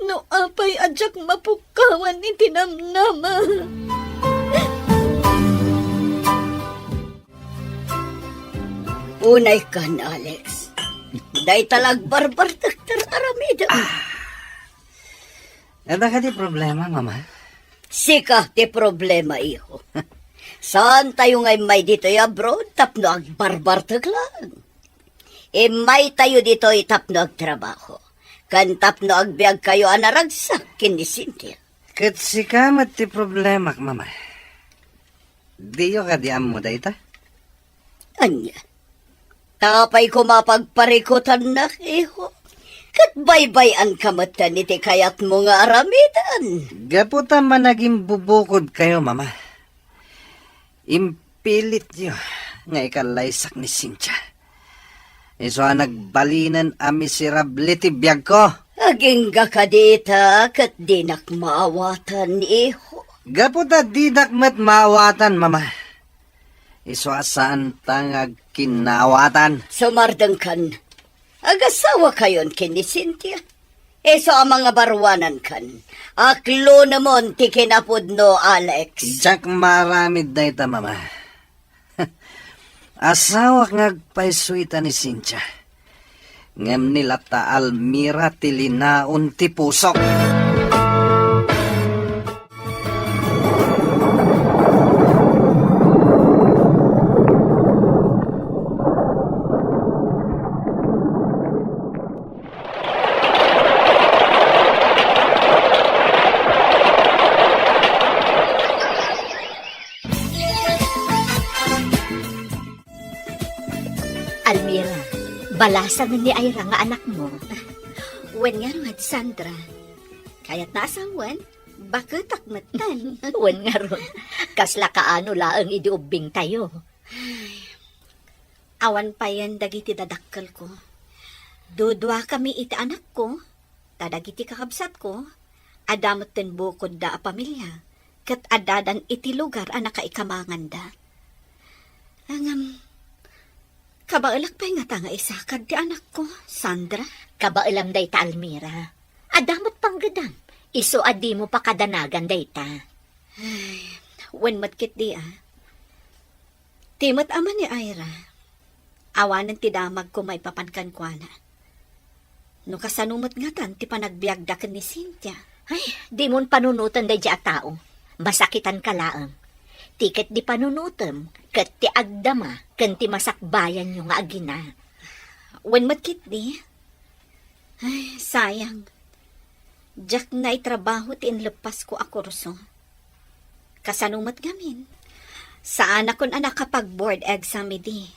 No apay adyak mapukawan ni tinamnama. Unay kan, Alex. Day talag barbar taktar aramida. Ada ka di problema, mama? Sika ti problema, iho. Saan tayo ngay may dito abroad, tapno ag barbar taglang. May tayo dito tapno ag trabaho. Kan tapno ag biag kayo anaragsak, kini Cynthia. Kat sikamat ti problema, mama. Diyo ka di amo dayta? Anya? Tapay ko mapagparikutan na, iho. Kat baybay-an kamatan iti kayat mo nga aramidan. Gaputa man naging bubukod kayo, mama. Impilit nyo nga ikalaysak ni Cynthia. Iso nagbalinan a miserable ti biyag ko. Aging gakadita kat dinak maawatan, iho. Gaputa dinak mat maawatan, mama. Iso asaan tangag kinawatan. Sumardang kan. Agasawa kayon kini Cynthia. Eso ang mga barwanan kan. Aklo namon ti kinapod no, Alex. Jak maramid dayta, mama. Asawa ngagpaisuita ni Cynthia. Ngem nila ta Almira tilinaon ti pusok. Almira, balasan ni Ira nga anak mo. Wen nga ron, Sandra. Kaya't naasawan, bakit akmatan? Wen nga ron, kasla kaano laang idiubing tayo. Awan pa yan dagiti dadakkel ko. Dudwa kami iti anak ko, tadagiti kakabsat ko, adamot ten bukod da a pamilya, kat adadan iti lugar anak kaikamangan da. Kabaalak pa nga tanga isakad ti anak ko, Sandra. Kabailam day ta, Almira. Adamot pang gadam. Iso adi mo pa kadanagan day ta. Ay, wen matkit di Timot ama ni Ira. Awanan ti damag ko may papankan kwa na. No kasanumot nga tan ti panagbiagdakan ni Cynthia. Ay, di mon panunutan day di a tao. Masakitan ka laang. Tiket di panunutem, kat ti agdama, kan ti masakbayan yung nga agina. Wen matkit di? Ay, sayang. Diyak na itrabaho ti inlepas ko a kurso. Kasanumat gamin. Saan akon anak kapag board exam di?